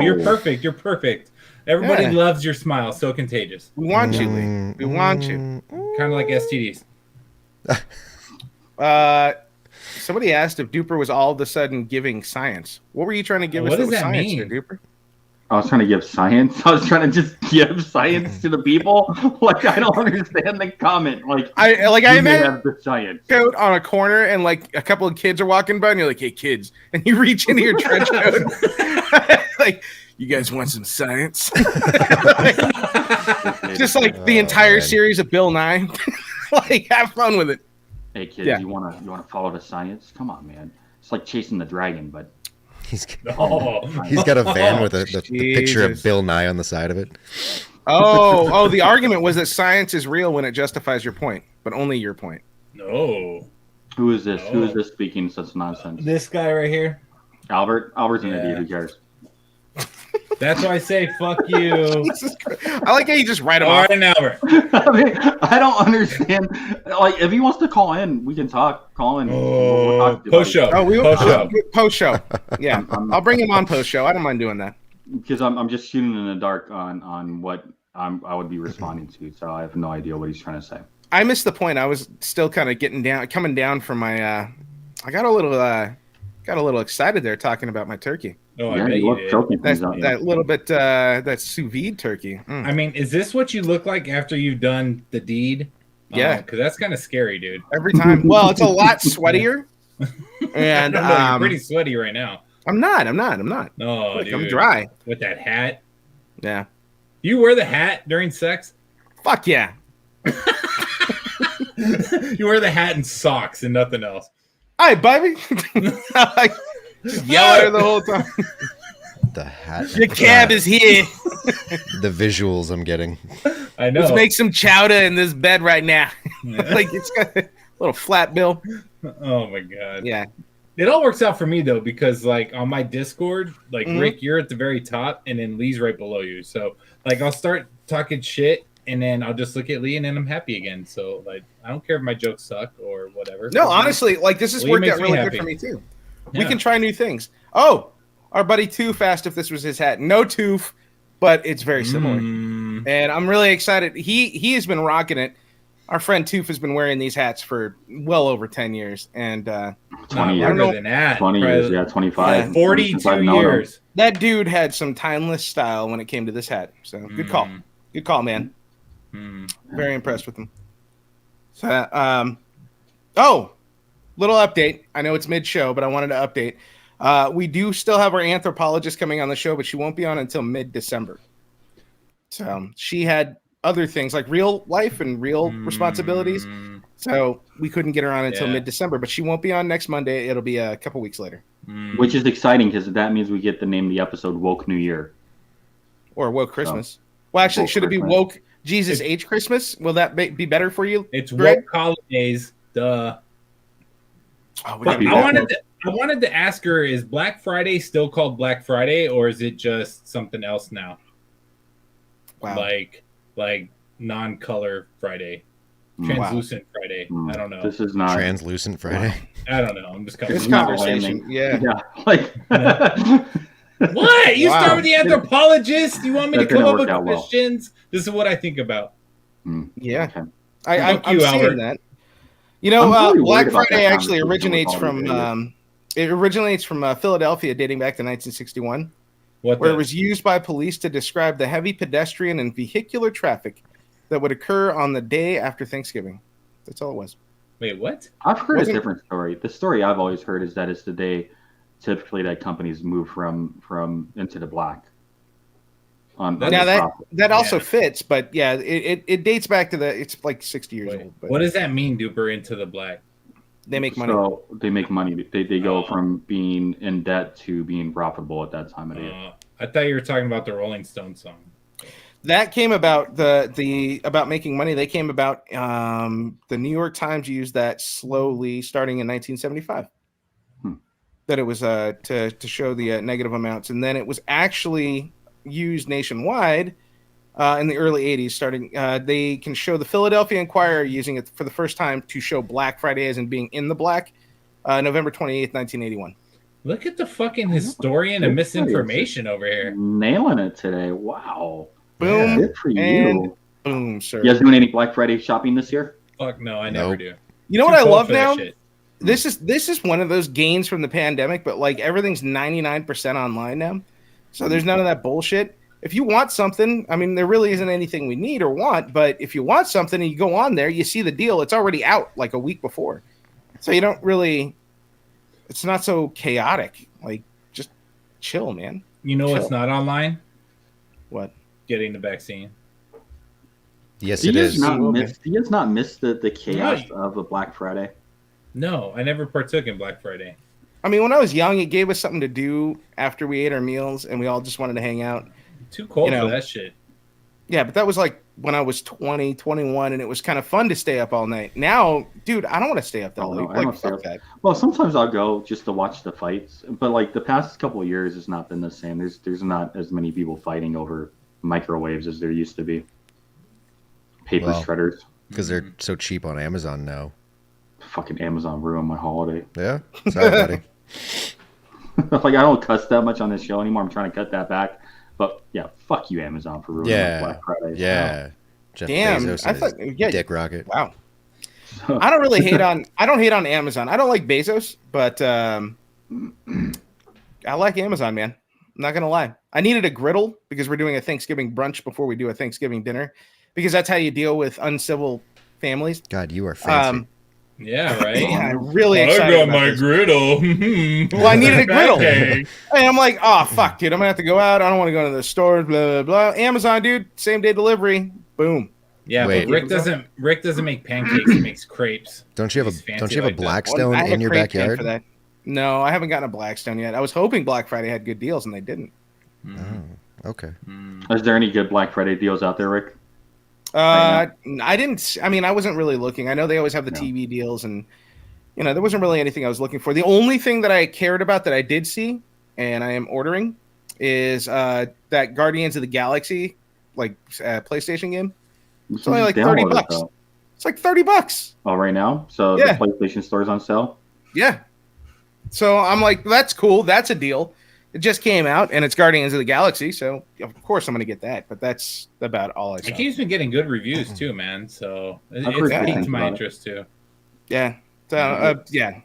You're No. perfect. You're perfect. Everybody Yeah. loves your smile. So contagious. We want you, Lee. We want you. Kind of like STDs. Somebody asked if Duper was all of a sudden giving science. What were you trying to give us? What does was that science mean? there, Duper? I was trying to give science. I was trying to just give science to the people. Like, I don't understand the comment. Like, I you may imagine have the science. coat on a corner and like a couple of kids are walking by and you're like, "Hey kids," and you reach into your trench coat, like, "You guys want some science?" Just like the entire man. series of Bill Nye. Like, have fun with it. Hey kids, Yeah. you wanna follow the science? Come on, man. It's like chasing the dragon, but He's Oh, he's got a van with the picture of Jesus. Bill Nye on the side of it. Oh, the argument was that science is real when it justifies your point, but only your point. no. Who is this? Who is Oh. this speaking such nonsense? This guy right here. Albert? Albert's an Yeah. idiot. Who cares? That's why I say fuck you. Jesus Christ. I like how you just write them All off. right, Albert. I mean, I don't understand. Like, if he wants to call in, we can talk. Call in. We'll talk to you Post show. Oh, we will Post show. post show. Yeah, I'll bring him on post show. I don't mind doing that. because I'm just shooting in the dark on what I would be responding to. So I have no idea what he's trying to say. I missed the point. I was still kind of coming down from my. I got a little excited there talking about my turkey. Oh, I Yeah, bet you you look did. choking That things out. that little bit that sous vide turkey. Mm. I mean, is this what you look like after you've done the deed? Yeah. Because that's kind of scary, dude. Every time. Well, it's a lot sweatier. And I don't know, you're pretty sweaty right now. I'm not. No, Look, dude. I'm dry. With that hat. Yeah. You wear the hat during sex? Fuck yeah. You wear the hat and socks and nothing else. Hi, baby. I just yell at her the whole time. The hat. Your cab is here. The visuals I'm getting. I know. Let's make some chowder in this bed right now. Like it's got a little flat bill. Oh my god. Yeah. It all works out for me though, because like on my Discord, like Mhm. Rick, you're at the very top, and then Lee's right below you. So like I'll start talking shit, and then I'll just look at Lee, and then I'm happy again. So like I don't care if my jokes suck or whatever. No, honestly, like this has Lee worked makes out me really happy. good for me too. We Yeah. can try new things. Oh, our buddy Toof asked if this was his hat. No Toof, but it's very similar. Mm, And I'm really excited. He has been rocking it. Our friend Toof has been wearing these hats for well over 10 years. And 20 not years. longer than that. 20 Probably years, yeah, 25. Yeah, 42 Since I've known him. years. that dude had some timeless style when it came to this hat. So good call. Mm. Good call, man. Mm. Very impressed with him. So, little update. I know it's mid-show, but I wanted to update. We do still have our anthropologist coming on the show, but she won't be on until mid-December. So she had other things like real life and real responsibilities. Mm. So we couldn't get her on until Yeah. mid-December, but she won't be on next Monday. It'll be a couple weeks later. Mm. Which is exciting because that means we get to name the episode Woke New Year. Or Woke Christmas. Well, actually, Woke should it be Christmas. Woke Jesus H Christmas? Will that be better for you? It's Greg? woke holidays. Duh. Oh, we But gotta do I that. I wanted to ask her: is Black Friday still called Black Friday, or is it just something else now? Wow. Like non-color Friday, Mm. translucent Friday. Mm. I don't know. This is not. Translucent Friday. I don't know. I'm just coming. This It's not conversation, yeah. Yeah, like. What? You Wow. start with the anthropologist? You want me to That come didn't up work with out well. questions? This is what I think about. Yeah. Okay. I'm Fuck you, seeing Albert. that. You know, I'm really Black worried about Friday that actually conversation originates with all from these Philadelphia, dating back to 1961, What? where the- it was used by police to describe the heavy pedestrian and vehicular traffic that would occur on the day after Thanksgiving. That's all it was. Wait, what? I've heard Wasn't- a different story. The story I've always heard is that it's the day typically that companies move from into the black. On Now Now their that profit. that also Yeah. fits, but yeah, it dates back to it's like 60 years Wait, old. But what does that mean, Duper? Into the black? they make money? So they make money. They go Oh. from being in debt to being profitable at that time of the year. I thought you were talking about the Rolling Stones song. That came about the about making money. They came about the New York Times used that slowly starting in 1975. That it was to show the negative amounts, and then it was actually used nationwide in the early 80s. Starting, they can show the Philadelphia Inquirer using it for the first time to show Black Friday as in being in the black, November 28th, 1981. Look at the fucking historian of misinformation over here. Nailing it today. Wow. Boom, Good for and you. boom, sir. You guys doing any Black Friday shopping this year? Fuck no, I never Nope. do. You know what Too I cold love for that now? shit. This is one of those gains from the pandemic, but like everything's 99% online now. So there's none of that bullshit. If you want something, I mean, there really isn't anything we need or want, but if you want something and you go on there, you see the deal, it's already out like a week before. So you don't really, it's not so chaotic. Like, just chill, man. You know what's Chill. not online? What? Getting the vaccine. Yes, Do it you guys is. not miss the chaos No. of a Black Friday? No, I never partook in Black Friday. I mean, when I was young, it gave us something to do after we ate our meals, and we all just wanted to hang out. Too cold You know. for that shit. Yeah, but that was like when I was 20, 21, and it was kind of fun to stay up all night. Now, dude, I don't want to stay up that late. No, I Like, don't stay fuck up. that. Well, sometimes I'll go just to watch the fights, but like the past couple of years, it's not been the same. There's not as many people fighting over microwaves as there used to be. Paper Well. shredders. Because they're so cheap on Amazon now. Fucking Amazon ruined my holiday. Yeah? Sorry, buddy. Like I don't cuss that much on this show anymore. I'm trying to cut that back. But yeah, fuck you, Amazon, for ruining Yeah. my Black Friday. Yeah. Jeff Damn, Bezos I and thought, his yeah, dick rocket. wow. I don't really hate on. I don't hate on Amazon. I don't like Bezos, but I like Amazon, man. I'm not gonna lie. I needed a griddle because we're doing a Thanksgiving brunch before we do a Thanksgiving dinner, because that's how you deal with uncivil families. God, you are fancy. Yeah, right. Yeah, I'm really excited about this. griddle. Well, I needed a griddle. Okay. And I'm like, oh fuck, dude, I'm gonna have to go out. I don't want to go to the store. Blah blah blah. Amazon, dude, same day delivery. Boom. Yeah, Wait. but Rick doesn't make pancakes. He makes crepes. don't you have he's a fancy don't you have like a that. Blackstone I have in a your crate pan backyard? for that. No, I haven't gotten a Blackstone yet. I was hoping Black Friday had good deals, and they didn't. Oh, okay. Is there any good Black Friday deals out there, Rick? I didn't. I mean, I wasn't really looking. I know they always have the No. TV deals, and there wasn't really anything I was looking for. The only thing that I cared about that I did see, and I am ordering, is that Guardians of the Galaxy PlayStation game. It's only like Download it, $30. though. It's like $30. Oh, right now? So Yeah. the PlayStation Store's on sale? Yeah. So I'm like, that's cool. That's a deal. It just came out, and it's Guardians of the Galaxy, so of course I'm going to get that. But that's about all I saw. The game's been getting good reviews too, man. So I've it's heard good piqued things my about it. interest too. Yeah. So yeah.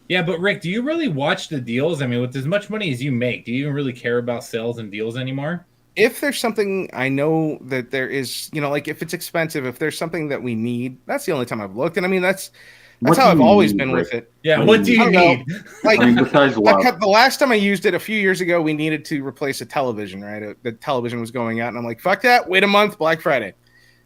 Yeah, but Rick, do you really watch the deals? I mean, with as much money as you make, do you even really care about sales and deals anymore? If there's something I know that there is, like if it's expensive, if there's something that we need, that's the only time I've looked. And I mean, that's What how do I've you always need, been Rick? with it. Yeah, I what do you I don't know. need? Like, I mean, besides love. the last time I used it a few years ago, we needed to replace a television, right? The television was going out, and I'm like, fuck that, wait a month, Black Friday.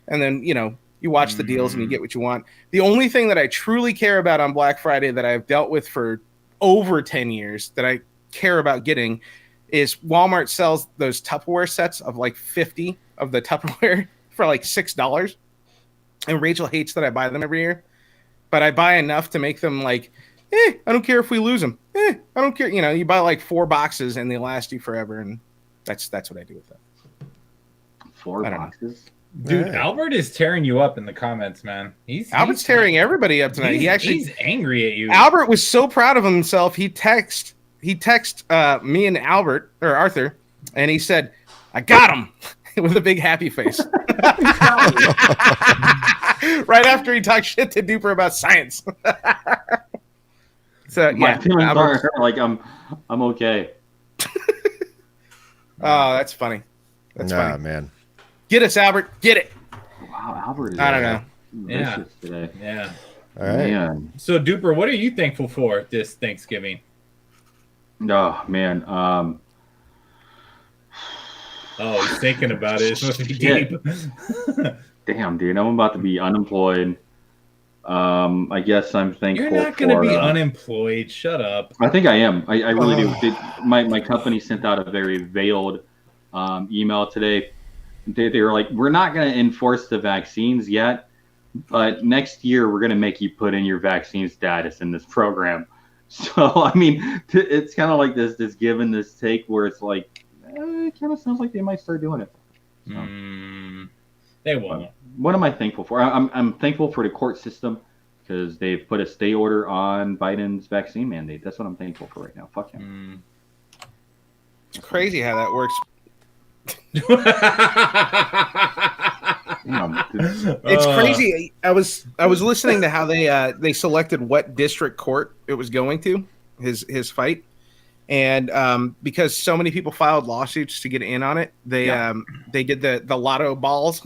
And then, you watch the deals and you get what you want. The only thing that I truly care about on Black Friday that I've dealt with for over 10 years that I care about getting is Walmart sells those Tupperware sets of like 50 of the Tupperware for like $6. And Rachel hates that I buy them every year. But I buy enough to make them like, I don't care if we lose them. I don't care. You buy like 4 boxes and they last you forever. And that's what I do with that. 4 I don't know. boxes? Dude, Yeah. Albert is tearing you up in the comments, man. Albert's tearing everybody up tonight. He's angry at you. Albert was so proud of himself. He texted me and Albert or Arthur, and he said, "I got him," with a big happy face. Right after he talked shit to Duper about science. So My yeah, feelings Albert's- are like I'm okay. oh, that's funny. That's Nah, funny. man. Get us, Albert. Get it. Wow, Albert is I don't know. Yeah. vicious today. Yeah. All right. Man. So, Duper, what are you thankful for this Thanksgiving? Oh man. Oh, he's thinking about it. It's supposed to be Shit. deep. Damn, dude, I'm about to be unemployed. I guess I'm thankful. You're not going to for, be unemployed. Shut up. I think I am. I really do. My company sent out a very veiled email today. They were like, we're not going to enforce the vaccines yet, but next year we're going to make you put in your vaccine status in this program. So, I mean, it's kind of like this give and this take where it's like, it kind of sounds like they might start doing it. So, They won't. what am I thankful for? I'm thankful for the court system because they've put a stay order on Biden's vaccine mandate. That's what I'm thankful for right now. Fuck him. It's crazy how that works. It's crazy. I was listening to how they selected what district court it was going to, his fight, and because so many people filed lawsuits to get in on it, they did the lotto balls,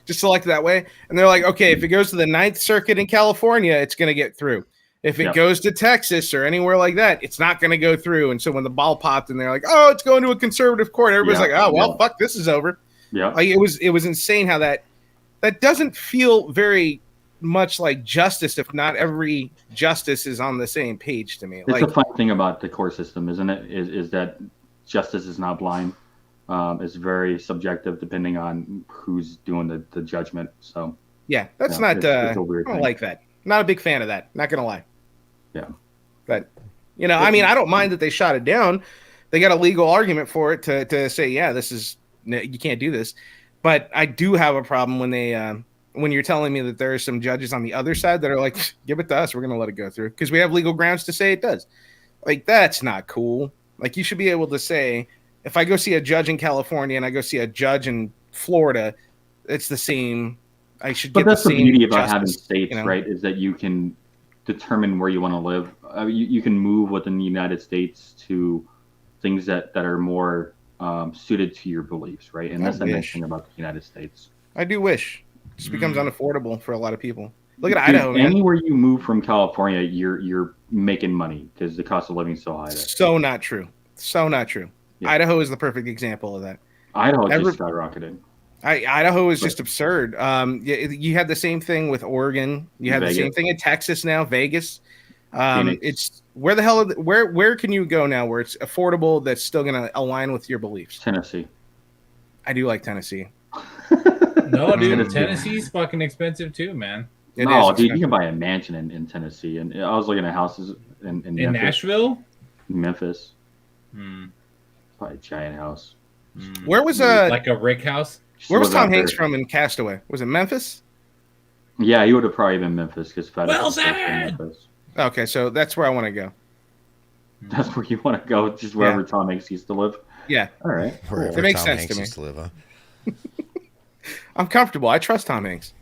just selected that way, and they're like, okay, if it goes to the Ninth Circuit in California, it's going to get through. If it goes to Texas or anywhere like that, it's not going to go through. And so when the ball popped and they're like, oh, it's going to a conservative court, everybody's like, oh, well, fuck, this is over. Yeah. Like it was insane how that doesn't feel very much like justice if not every justice is on the same page to me. It's a fun thing about the court system, isn't it? Is that justice is not blind. It's very subjective depending on who's doing the judgment. So yeah, that's yeah, not. it's a I weird don't thing. like that. Not a big fan of that. Not gonna lie. Yeah, but I mean, I don't mind that they shot it down. They got a legal argument for it to say, yeah, you can't do this. But I do have a problem when they when you're telling me that there are some judges on the other side that are like, give it to us, we're gonna let it go through because we have legal grounds to say it does. Like that's not cool. Like you should be able to say, if I go see a judge in California and I go see a judge in Florida, it's the same. I should but get that's the the same beauty about justice, having states, right? Is that you can determine where you want to live. You can move within the United States to things that are more suited to your beliefs, right? And that's the nice thing about the United States. I do wish it just becomes unaffordable for a lot of people. Look at Dude, Idaho, man. Anywhere you move from California, you're making money because the cost of living is so high there. So not true. So not true. Yeah. Idaho is the perfect example of that. Idaho just skyrocketed. Idaho is just absurd. You had the same thing with Oregon. You had the same thing in Texas now, Vegas. It's where the hell? Where can you go now where it's affordable? That's still going to align with your beliefs. Tennessee. I do like Tennessee. No, dude, Tennessee's fucking expensive too, man. Dude, you can buy a mansion in Tennessee, and I was looking at houses in Memphis, Nashville, Memphis. Probably a giant house. Where was like a Rick house? Where was Tom Hanks from in Castaway? Was it Memphis? Yeah, he would have probably been Memphis because well said. Okay, so that's where I want to go. That's where you want to go, just wherever Tom Hanks used to live. Yeah. All right. Wherever it makes Tom sense Hanks to me. used to live, huh? I'm comfortable. I trust Tom Hanks.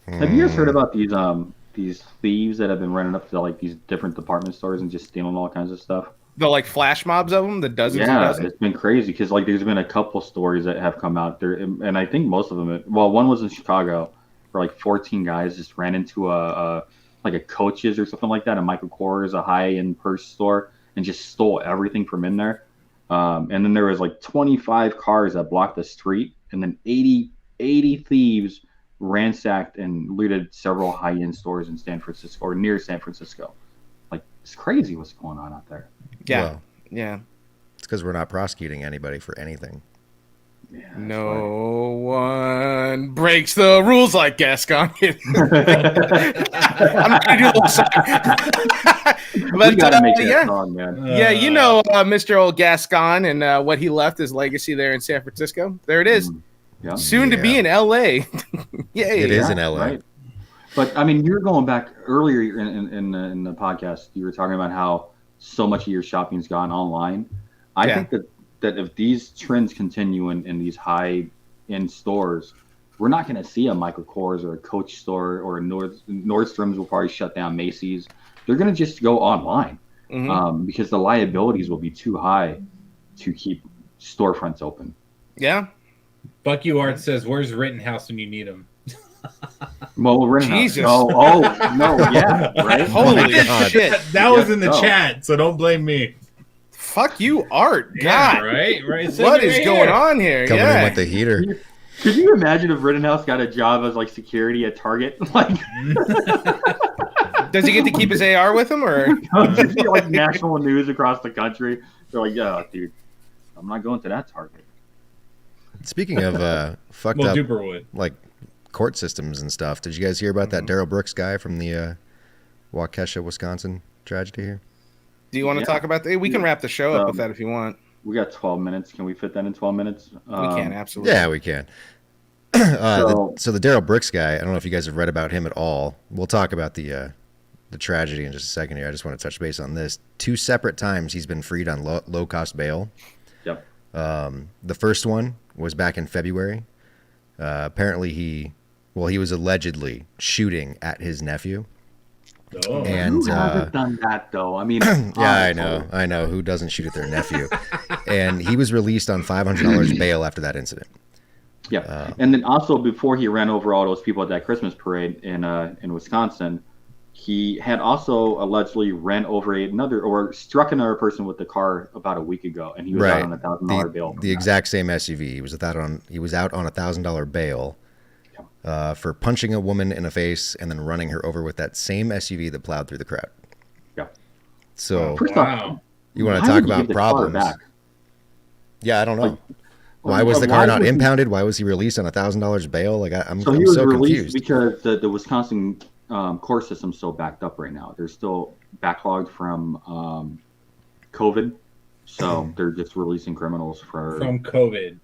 Have you guys heard about these thieves that have been running up to like these different department stores and just stealing all kinds of stuff? The like flash mobs of them, the dozens and dozens. It's been crazy because like there's been a couple stories that have come out there, and I think most of them. Well, one was in Chicago, where like 14 guys just ran into a Coach's or something like that, a Michael Kors, a high-end purse store, and just stole everything from in there. And then there was like 25 cars that blocked the street, and then 80 thieves ransacked and looted several high-end stores in San Francisco or near San Francisco. Like it's crazy what's going on out there. Yeah, well, yeah. It's because we're not prosecuting anybody for anything. Yeah, no one breaks the rules like Gascon. I'm not gonna do the whole song. But gotta make that song, man. Mr. Old Gascon and what he left his legacy there in San Francisco. There it is. Yeah. Soon to be in LA. Yay. It is in LA. Right. But I mean, you were going back earlier in the podcast. You were talking about how so much of your shopping's gone online. I think that if these trends continue in these high-end stores, we're not going to see a Michael Kors or a Coach store or a Nordstrom's will probably shut down Macy's. They're going to just go online because the liabilities will be too high to keep storefronts open. Yeah. Buck You Art says, "Where's Rittenhouse when you need him?" Well, Jesus. No, yeah, right. Holy shit! That was in the chat, so don't blame me. Fuck you, Art. God, yeah, right. What is going on here? Coming in with the heater. Could you imagine if Rittenhouse got a job as like security at Target? Like, does he get to keep his AR with him, or just be like national news across the country? They're like, "Yeah, dude, I'm not going to that Target." Speaking of fucked up, like court systems and stuff, did you guys hear about that Darrell Brooks guy from the Waukesha, Wisconsin tragedy here? Do you want to talk about that? We can wrap the show up with that if you want. We got 12 minutes. Can we fit that in 12 minutes? We can, absolutely. Yeah, we can. So the Darrell Brooks guy, I don't know if you guys have read about him at all. We'll talk about the tragedy in just a second here. I just want to touch base on this. 2 separate times he's been freed on low-cost bail. Yep. The first one was back in February. Apparently he was allegedly shooting at his nephew. Oh. And who hasn't done that though? I mean, yeah, I know who doesn't shoot at their nephew. And he was released on $500 bail after that incident. Yeah, and then also before he ran over all those people at that Christmas parade in Wisconsin, he had also allegedly ran over struck another person with the car about a week ago, and he was out on $1,000 bail. The exact same SUV. He was out on $1,000 bail. for punching a woman in the face and then running her over with that same SUV that plowed through the crowd. Yeah. So First Wow. off, you want why to talk would you about give the car problems? back? Yeah, I don't know. Like, Why was the why car not was he- impounded? Why was he released on $1,000 bail? Like I'm So he was so released confused. because the Wisconsin court system's still backed up right now. They're still backlogged from COVID, so they're just releasing criminals From COVID.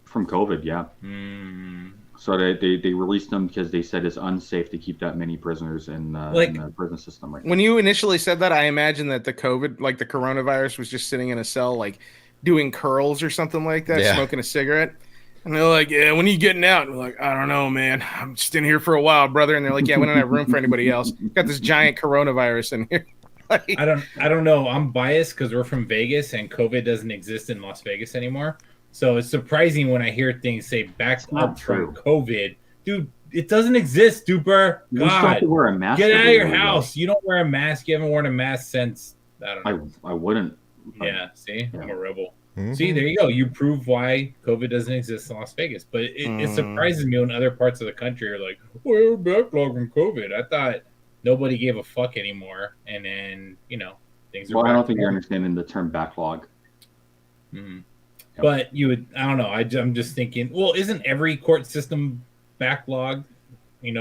from COVID. Yeah. So they released them because they said it's unsafe to keep that many prisoners in the prison system right now. When you initially said that, I imagined that the COVID, like the coronavirus, was just sitting in a cell, like doing curls or something like that, Yeah. smoking a cigarette. And they're like, "Yeah, when are you getting out?" And we're like, "I don't know, man. I'm just in here for a while, brother." And they're like, "Yeah, we don't have room for anybody else. Got this giant coronavirus in here." Like, I don't know. I'm biased because we're from Vegas and COVID doesn't exist in Las Vegas anymore. So it's surprising when I hear things say back not up from true. COVID. Dude, it doesn't exist, duper. You still have to God, wear a mask. get out of your everywhere, though. house. You don't wear a mask. You haven't worn a mask since, I don't know. I wouldn't. Yeah, see? I'm Yeah. a rebel. Mhm. See, there you go. You prove why COVID doesn't exist in Las Vegas. But it surprises me when other parts of the country are like, we're backlog from COVID. I thought nobody gave a fuck anymore. And then, things are Well, I back don't to think you're normal. understanding the term backlog. Mhm. Yep. But you would, I don't know. I'm just thinking, well, isn't every court system backlogged?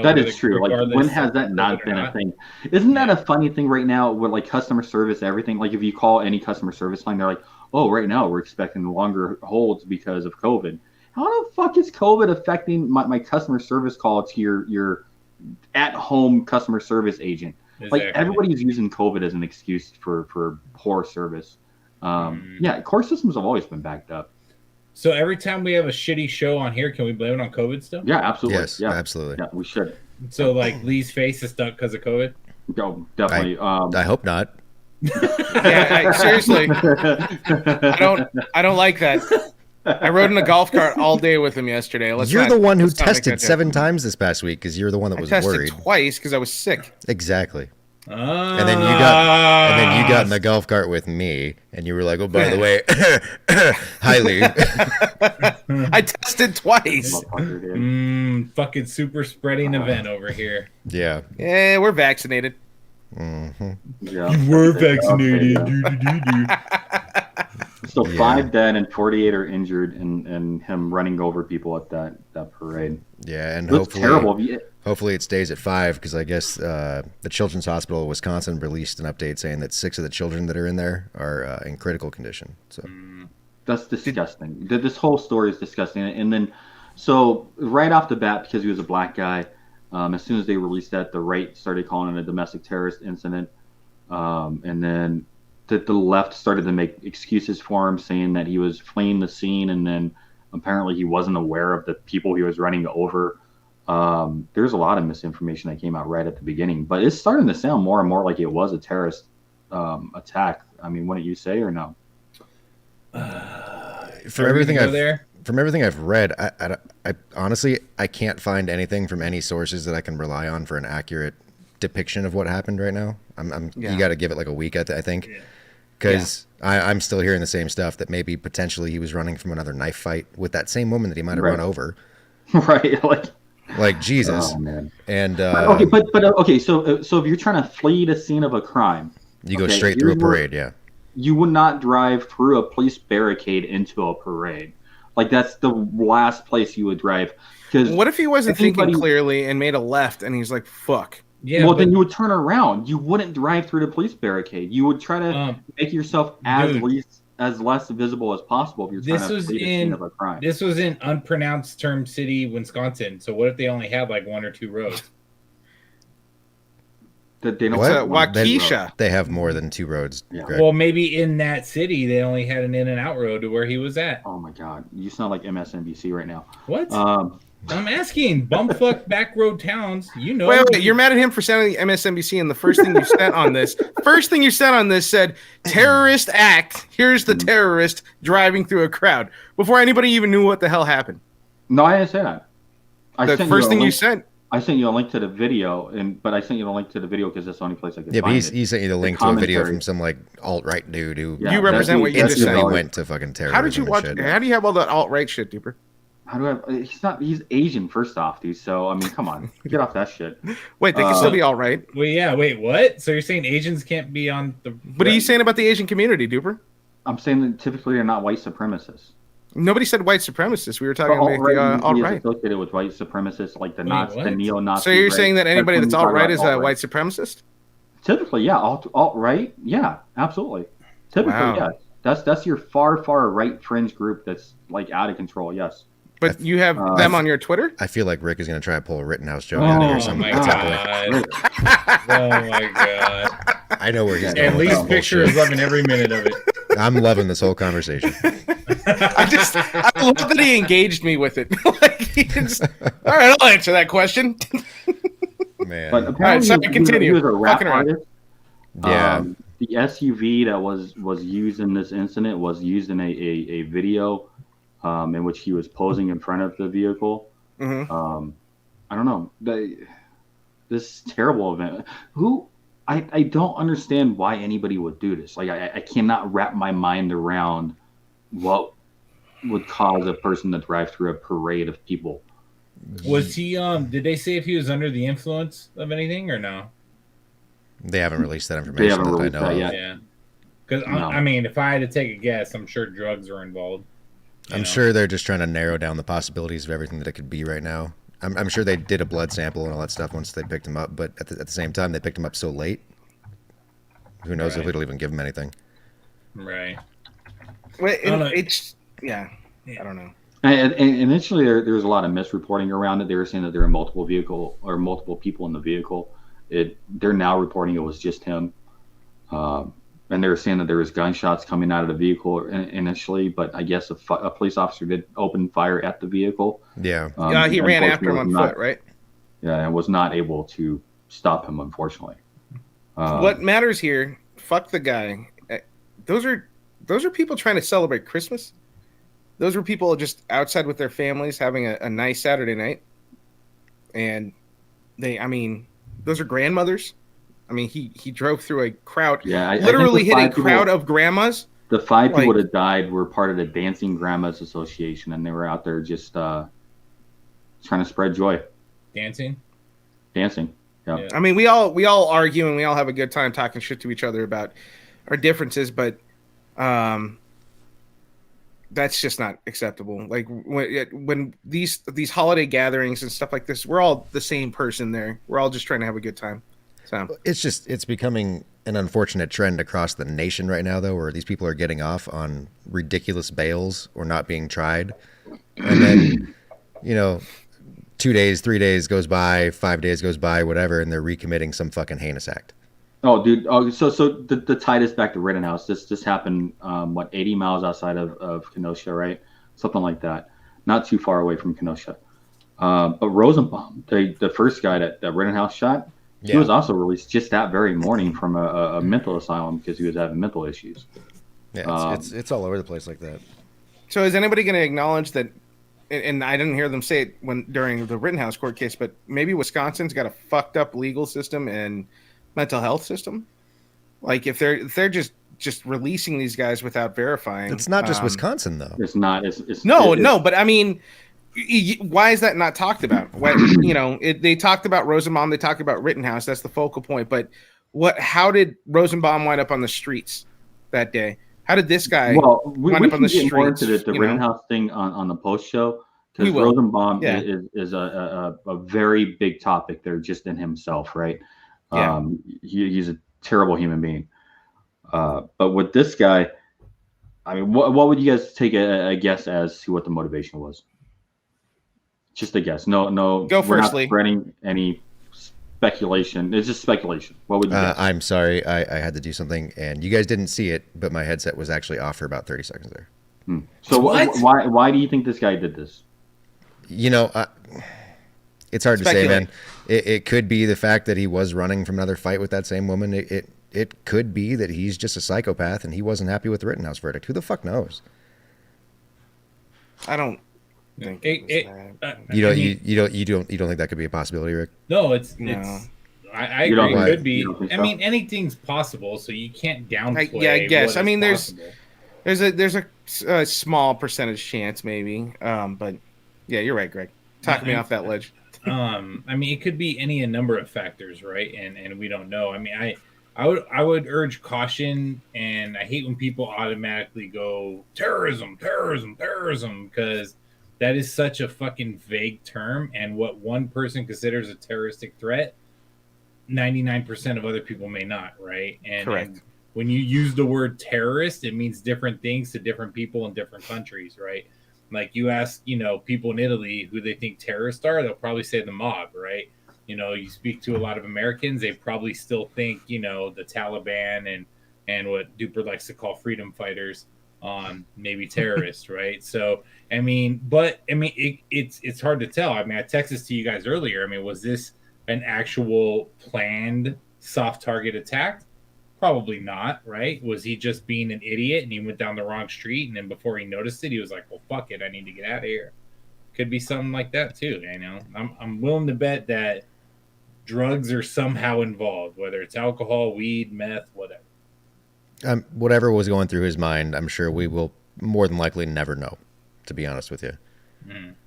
That is true. Like, regardless when has of that COVID not or been a not? thing? Isn't that a funny thing right now with like customer service, everything? Like, if you call any customer service line, they're like, "Oh, right now we're expecting longer holds because of COVID." How the fuck is COVID affecting my customer service call to your at-home customer service agent? Like, Exactly. everybody's using COVID as an excuse for poor service. Yeah, court systems have always been backed up. So every time we have a shitty show on here, can we blame it on COVID still? Yeah, absolutely. Yes, yeah, absolutely. yeah, we should. So like Lee's face is stuck because of COVID. Go definitely. I hope not. yeah, seriously, I don't like that. I rode in a golf cart all day with him yesterday. You're the one who let's not make tested that joke. 7 times this past week because you're the one that I was tested worried. twice because I was sick. Exactly. And And then you got in the golf cart with me, and you were like, "Oh, by the way, hi Lee." I tested twice. Motherfucker, dude. fucking super spreading event over here. Yeah. Yeah, we're vaccinated. Mm-hmm. Yeah. We're Okay, vaccinated. yeah. So Yeah. 5 dead and 48 are injured in him running over people at that parade. Yeah, and That's terrible. hopefully it stays at 5 because I guess the Children's Hospital of Wisconsin released an update saying that 6 of the children that are in there are in critical condition. So That's disgusting. This whole story is disgusting. And then, so right off the bat, because he was a black guy, as soon as they released that, the right started calling it a domestic terrorist incident. And then the left started to make excuses for him, saying that he was fleeing the scene, and then apparently he wasn't aware of the people he was running over. There's a lot of misinformation that came out right at the beginning, but it's starting to sound more and more like it was a terrorist attack. I mean, wouldn't you say, or no? from everything there. From everything I've read, I honestly I can't find anything from any sources that I can rely on for an accurate depiction of what happened right now. Yeah. You got to give it like a week, I think, because I'm still hearing the same stuff that maybe potentially he was running from another knife fight with that same woman that he might have Right. run over. Right, Like Jesus. Oh man. And Okay, but okay. So if you're trying to flee the scene of a crime, you go okay, straight through a here's where- parade. Yeah. you would not drive through a police barricade into a parade. Like, that's the last place you would drive. Because What if he wasn't thinking anybody- clearly and made a left and he's like, fuck? Yeah, well, but, then you would turn around. You wouldn't drive through the police barricade. You would try to make yourself as less visible as possible if you're trying This to was flee the scene in- of a crime. this was in unpronounced term city, Wisconsin. So what if they only had like 1 or 2 roads? That they don't What? have one road. Waukesha. They have more than 2 roads. Yeah. Greg. Well, maybe in that city they only had an in and out road to where he was at. Oh my God, you sound like MSNBC right now. What? Um, I'm asking. Bumfuck back road towns. You know. Wait, you're mad at him for sounding MSNBC, and the first thing you said on this, said terrorist act. Here's the terrorist driving through a crowd before anybody even knew what the hell happened. no, I didn't say that. The first thing you said. I sent you a link to the video, but I sent you the link to the video because that's the only place I could Yeah, but find it. he sent you the link to a video from some like alt-right dude who Yeah, You represent what you just instantly said. went to fucking terrorism. How did you and watch? shit. How do you have all that alt right shit, Duper? how do I? He's Asian, first off, dude. So I mean, come on, get off that shit. Wait, they can still be all right. Wait, what? So you're saying Asians can't be on the? What are you saying about the Asian community, Duper? I'm saying that typically they're not white supremacists. Nobody said white supremacists. We were talking about the alt-right. Associated with white supremacists, like the Nazis, the neo-Nazis. So you're saying that anybody that's alt-right is a white supremacist? Typically, yeah. Alt-right, yeah, absolutely. Typically, yeah. That's your far right fringe group that's like out of control. Yes. But you have them on your Twitter? I feel like Rick is going to try to pull a Rittenhouse joke out of here or something. Oh my god! I know where he's going. At least picture is loving every minute of it. I'm loving this whole conversation. I love that he engaged me with it. All right, I'll answer that question. Man. But all right, sorry, continue. He was a rap artist. Yeah. The SUV that was used in this incident was used in a video in which he was posing in front of the vehicle. Mm-hmm. I don't know. This terrible event. I don't understand why anybody would do this. Like I cannot wrap my mind around what would cause a person to drive through a parade of people. Was he? Did they say if he was under the influence of anything or no? They haven't released that information. They haven't released that yet. Yeah. Because No. I mean, if I had to take a guess, I'm sure drugs are involved. I'm sure they're just trying to narrow down the possibilities of everything that it could be right now. I'm sure they did a blood sample and all that stuff once they picked him up, but at the same time, they picked him up so late. Who knows if it'll even give him anything? Right. Well, I don't know. I don't know. And initially, there was a lot of misreporting around it. They were saying that there were multiple people in the vehicle. They're now reporting it was just him. And they were saying that there was gunshots coming out of the vehicle initially, but I guess a police officer did open fire at the vehicle. Yeah. He ran after him on foot, right? Yeah, and was not able to stop him, unfortunately. What matters here? Fuck the guy. Those are people trying to celebrate Christmas. Those were people just outside with their families having a nice Saturday night, and those are grandmothers. I mean, he drove through a crowd. Yeah, literally hit a crowd of grandmas. The 5 people that died were part of the Dancing Grandmas Association, and they were out there just trying to spread joy. Dancing. Yeah. I mean, we all argue and we all have a good time talking shit to each other about our differences, but that's just not acceptable. Like when these holiday gatherings and stuff like this, we're all the same person there. We're all just trying to have a good time. So It's becoming an unfortunate trend across the nation right now, though, where these people are getting off on ridiculous bails or not being tried. And then, 2 days, 3 days goes by, 5 days goes by, whatever, and they're recommitting some fucking heinous act. Oh, dude. Oh, so the tie this back to Rittenhouse. This happened, 80 miles outside of Kenosha, right? Something like that. Not too far away from Kenosha. But Rosenbaum, the first guy that Rittenhouse shot, he was also released just that very morning from a mental asylum because he was having mental issues. Yeah, it's all over the place like that. So is anybody going to acknowledge that? And I didn't hear them say it during the Rittenhouse court case, but maybe Wisconsin's got a fucked up legal system and mental health system. Like if they're just releasing these guys without verifying. It's not just Wisconsin though. It's not. It's no. But I mean, why is that not talked about? They talked about Rosenbaum. They talked about Rittenhouse. That's the focal point. But how did Rosenbaum wind up on the streets that day? How did this guy wind up on the streets? More into the Rittenhouse thing on the post show because Rosenbaum is a very big topic there just in himself, right? Yeah. He's a terrible human being. But with this guy, I mean, what would you guys take a guess as to what the motivation was? Just a guess. No. Go first, Lee. Not spreading any speculation. It's just speculation. What would you guess? I'm sorry. I had to do something, and you guys didn't see it, but my headset was actually off for about 30 seconds there. So why do you think this guy did this? It's hard to say, man. It could be the fact that he was running from another fight with that same woman. It could be that he's just a psychopath and he wasn't happy with the Rittenhouse verdict. Who the fuck knows? I don't think you don't think that could be a possibility, Rick? No, it's I agree. It could be. So? I mean, anything's possible, so you can't downplay. I guess. I mean, there's possible. there's a small percentage chance, maybe, but Yeah, you're right, Greg. Talk me off that ledge. I mean, it could be any number of factors, right? And we don't know. I mean, I would urge caution, and I hate when people automatically go terrorism, because that is such a fucking vague term, and what one person considers a terroristic threat, 99% of other people may not, right? Correct. And when you use the word terrorist, it means different things to different people in different countries, right? Like you ask, people in Italy who they think terrorists are, they'll probably say the mob, right? You speak to a lot of Americans, they probably still think, the Taliban and what Duper likes to call freedom fighters, maybe terrorists, right? So, it's hard to tell. I mean, I texted this to you guys earlier. I mean, was this an actual planned soft target attack? Probably not, right? Was he just being an idiot and he went down the wrong street, and then before he noticed it, he was like, well, fuck it, I need to get out of here. Could be something like that too, I'm willing to bet that drugs are somehow involved, whether it's alcohol, weed, meth, whatever. Whatever was going through his mind, I'm sure we will more than likely never know, to be honest with you.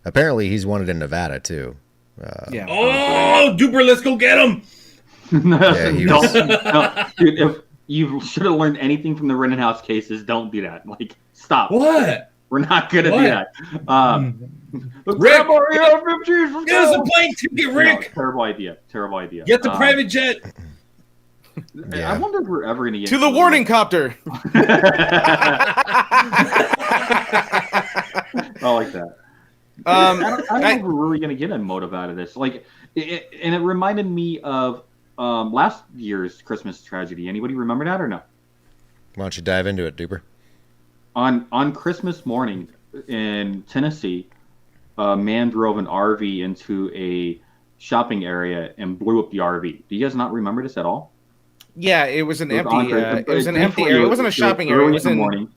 Apparently he's wanted in Nevada too. Yeah. Oh, Duper, let's go get him. Yeah, no, dude, if you should have learned anything from the Rittenhouse cases, don't do that. Like, stop. What? We're not gonna do that. Rick, Rick, get us a plane ticket, Rick. No, terrible idea. Get the private jet. Yeah. I wonder if we're ever gonna get To the warning copter. I like that. I don't know if we're really gonna get a motive out of this. Like, and it reminded me of last year's Christmas tragedy. Anybody remember that or no? Why don't you dive into it, Duper? On Christmas morning in Tennessee, a man drove an RV into a shopping area and blew up the RV. Do you guys not remember this at all? Yeah, it was an empty area. It wasn't a shopping area. It was in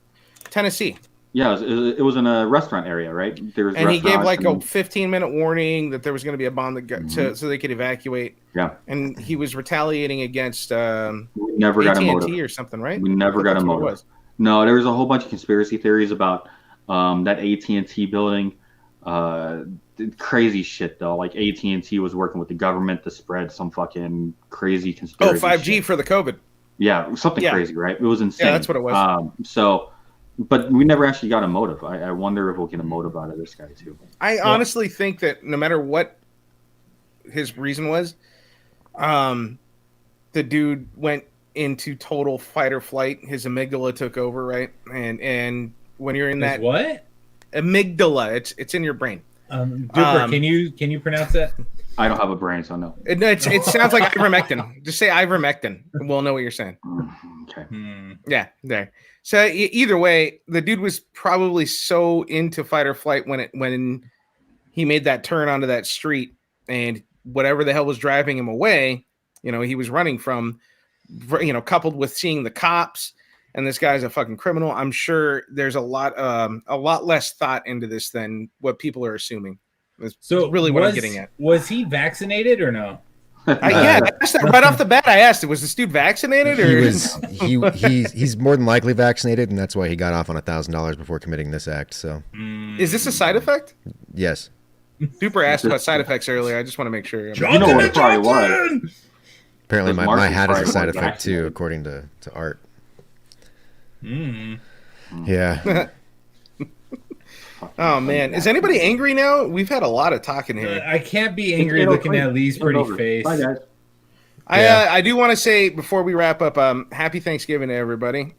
Tennessee. Yeah, it was in a restaurant area, right? And he gave like a 15-minute warning that there was going to be a bomb that so they could evacuate. Yeah. And he was retaliating against we never got a motive or something, right? We never got a motive. No, there was a whole bunch of conspiracy theories about that AT&T building. Crazy shit though. Like AT&T was working with the government to spread some fucking crazy conspiracy. 5G shit. for the COVID. Yeah, something crazy, right? It was insane. Yeah, that's what it was. But we never actually got a motive. I wonder if we'll get a motive out of this guy too. I honestly think that no matter what his reason was, the dude went into total fight or flight. His amygdala took over, right? And when you're in that what amygdala, it's in your brain. Duper, can you pronounce that? I don't have a brain, so no. It sounds like ivermectin. Just say ivermectin. We'll know what you're saying. Okay. Yeah, there. So either way, the dude was probably so into fight or flight when he made that turn onto that street, and whatever the hell was driving him away, he was running from, coupled with seeing the cops, and this guy's a fucking criminal. I'm sure there's a lot less thought into this than what people are assuming. That's really what I'm getting at. Was he vaccinated or no? I asked that right off the bat. I asked, was this dude vaccinated? Or He's more than likely vaccinated, and that's why he got off on $1,000 before committing this act. So, is this a side effect? Yes. Duper asked about side effects earlier. I just want to make sure. You know what it probably was. Apparently, my hat is a side effect too, according to Art. Yeah. Oh man, is anybody angry now? We've had a lot of talking here. I can't be angry looking at Lee's pretty face. Bye, guys. I do want to say before we wrap up, happy Thanksgiving to everybody.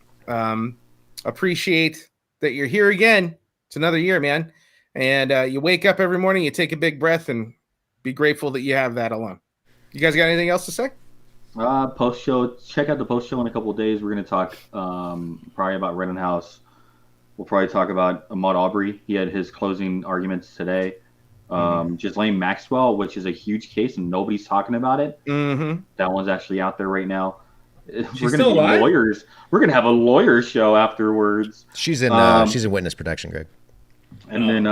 Appreciate that you're here again. It's another year, man. And you wake up every morning, you take a big breath, and be grateful that you have that alone. You guys got anything else to say? Post show. Check out the post show in a couple of days. We're going to talk probably about Rittenhouse. We'll probably talk about Ahmaud Arbery. He had his closing arguments today. Ghislaine Maxwell, which is a huge case and nobody's talking about it. That one's actually out there right now. We're going to be lawyers. We're going to have a lawyer show afterwards. She's in witness protection, Greg. And then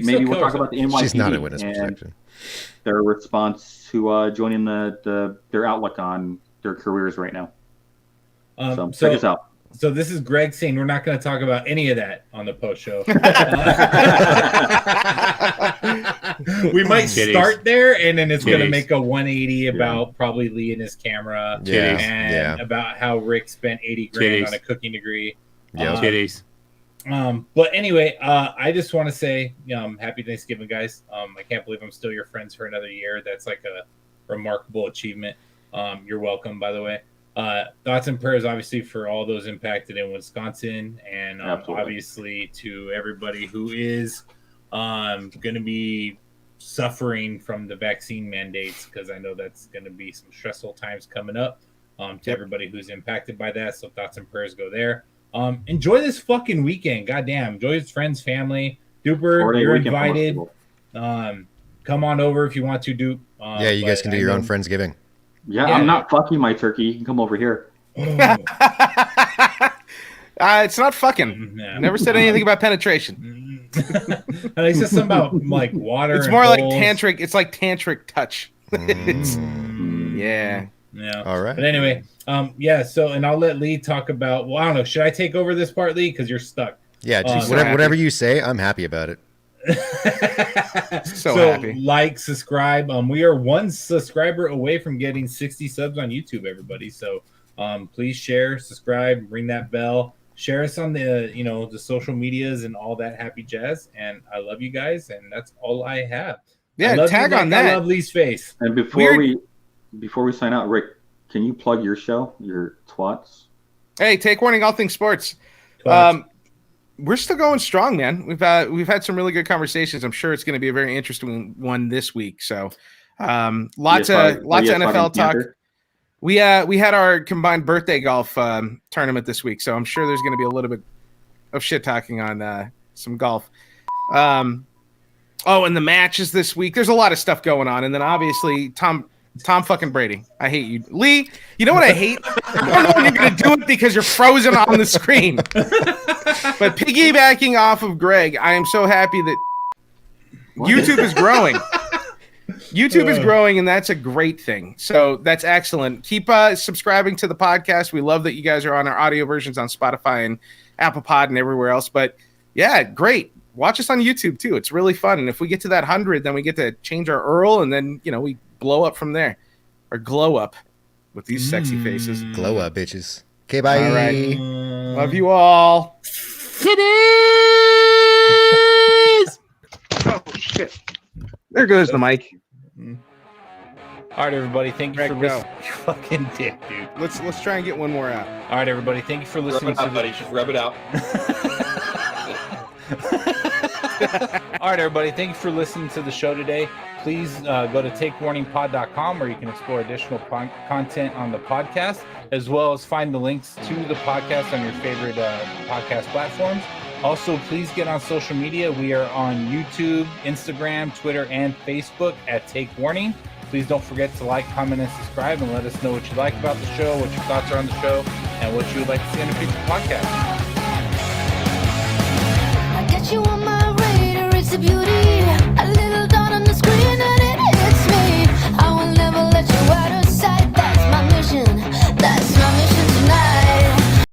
maybe we'll talk about the NYPD. She's not in witness protection. Their response to joining their outlook on their careers right now. So check us out. So this is Greg saying we're not going to talk about any of that on the post show. We might start there, and then it's going to make a 180 about probably Lee and his camera, and about how Rick spent 80 grand on a cooking degree. Titties. But anyway, I just want to say happy Thanksgiving, guys. I can't believe I'm still your friends for another year. That's like a remarkable achievement. You're welcome, by the way. Thoughts and prayers, obviously, for all those impacted in Wisconsin, and obviously to everybody who is going to be suffering from the vaccine mandates, because I know that's going to be some stressful times coming up to everybody who's impacted by that. So thoughts and prayers go there. Enjoy this fucking weekend. Goddamn. Enjoy his friends, family. Duper, you're invited. Come on over if you want to, Dupe. You guys can do your own Friendsgiving. Yeah, I'm not fucking my turkey. You can come over here. It's not fucking. Never said anything about penetration. He said something about like water. It's more like tantric. It's like tantric touch. Yeah. All right. But anyway, so, and I'll let Lee talk about, well, I don't know. Should I take over this part, Lee? Because you're stuck. Yeah, just whatever you say, I'm happy about it. So happy. Like, subscribe. We are one subscriber away from getting 60 subs on YouTube, everybody. So please share, subscribe, ring that bell, share us on the the social medias and all that happy jazz. And I love you guys, and that's all I have. Yeah, tag on that. I love Lee's face. And before we sign out, Rick, can you plug your show, your twats? Hey, take warning, all things sports. We're still going strong, man. We've had some really good conversations. I'm sure it's going to be a very interesting one this week. So, lots of NFL talk. We had our combined birthday golf tournament this week, so I'm sure there's going to be a little bit of shit talking on some golf. And the matches this week. There's a lot of stuff going on, and then obviously Tom fucking Brady. I hate you, Lee. You know what I hate? I don't know when you're going to do it because you're frozen on the screen. But piggybacking off of Greg, I am so happy that YouTube is growing. YouTube is growing, and that's a great thing. So that's excellent. Keep subscribing to the podcast. We love that you guys are on our audio versions on Spotify and Apple Pod and everywhere else. But yeah, great. Watch us on YouTube too. It's really fun. And if we get to that 100, then we get to change our URL, and then we blow up from there, or glow up with these sexy faces. Glow up, bitches. Okay, bye. All right. Love you all. Titties! Oh shit! There goes the mic. All right, everybody. Thank you for listening. You fucking dick, dude. Let's try and get one more out. All right, everybody. Thank you for listening. Just rub it out. All right, everybody. Thank you for listening to the show today. Please go to takewarningpod.com, where you can explore additional content on the podcast, as well as find the links to the podcast on your favorite podcast platforms. Also, please get on social media. We are on YouTube, Instagram, Twitter, and Facebook at Take Warning. Please don't forget to like, comment, and subscribe, and let us know what you like about the show, what your thoughts are on the show, and what you would like to see in a future podcast.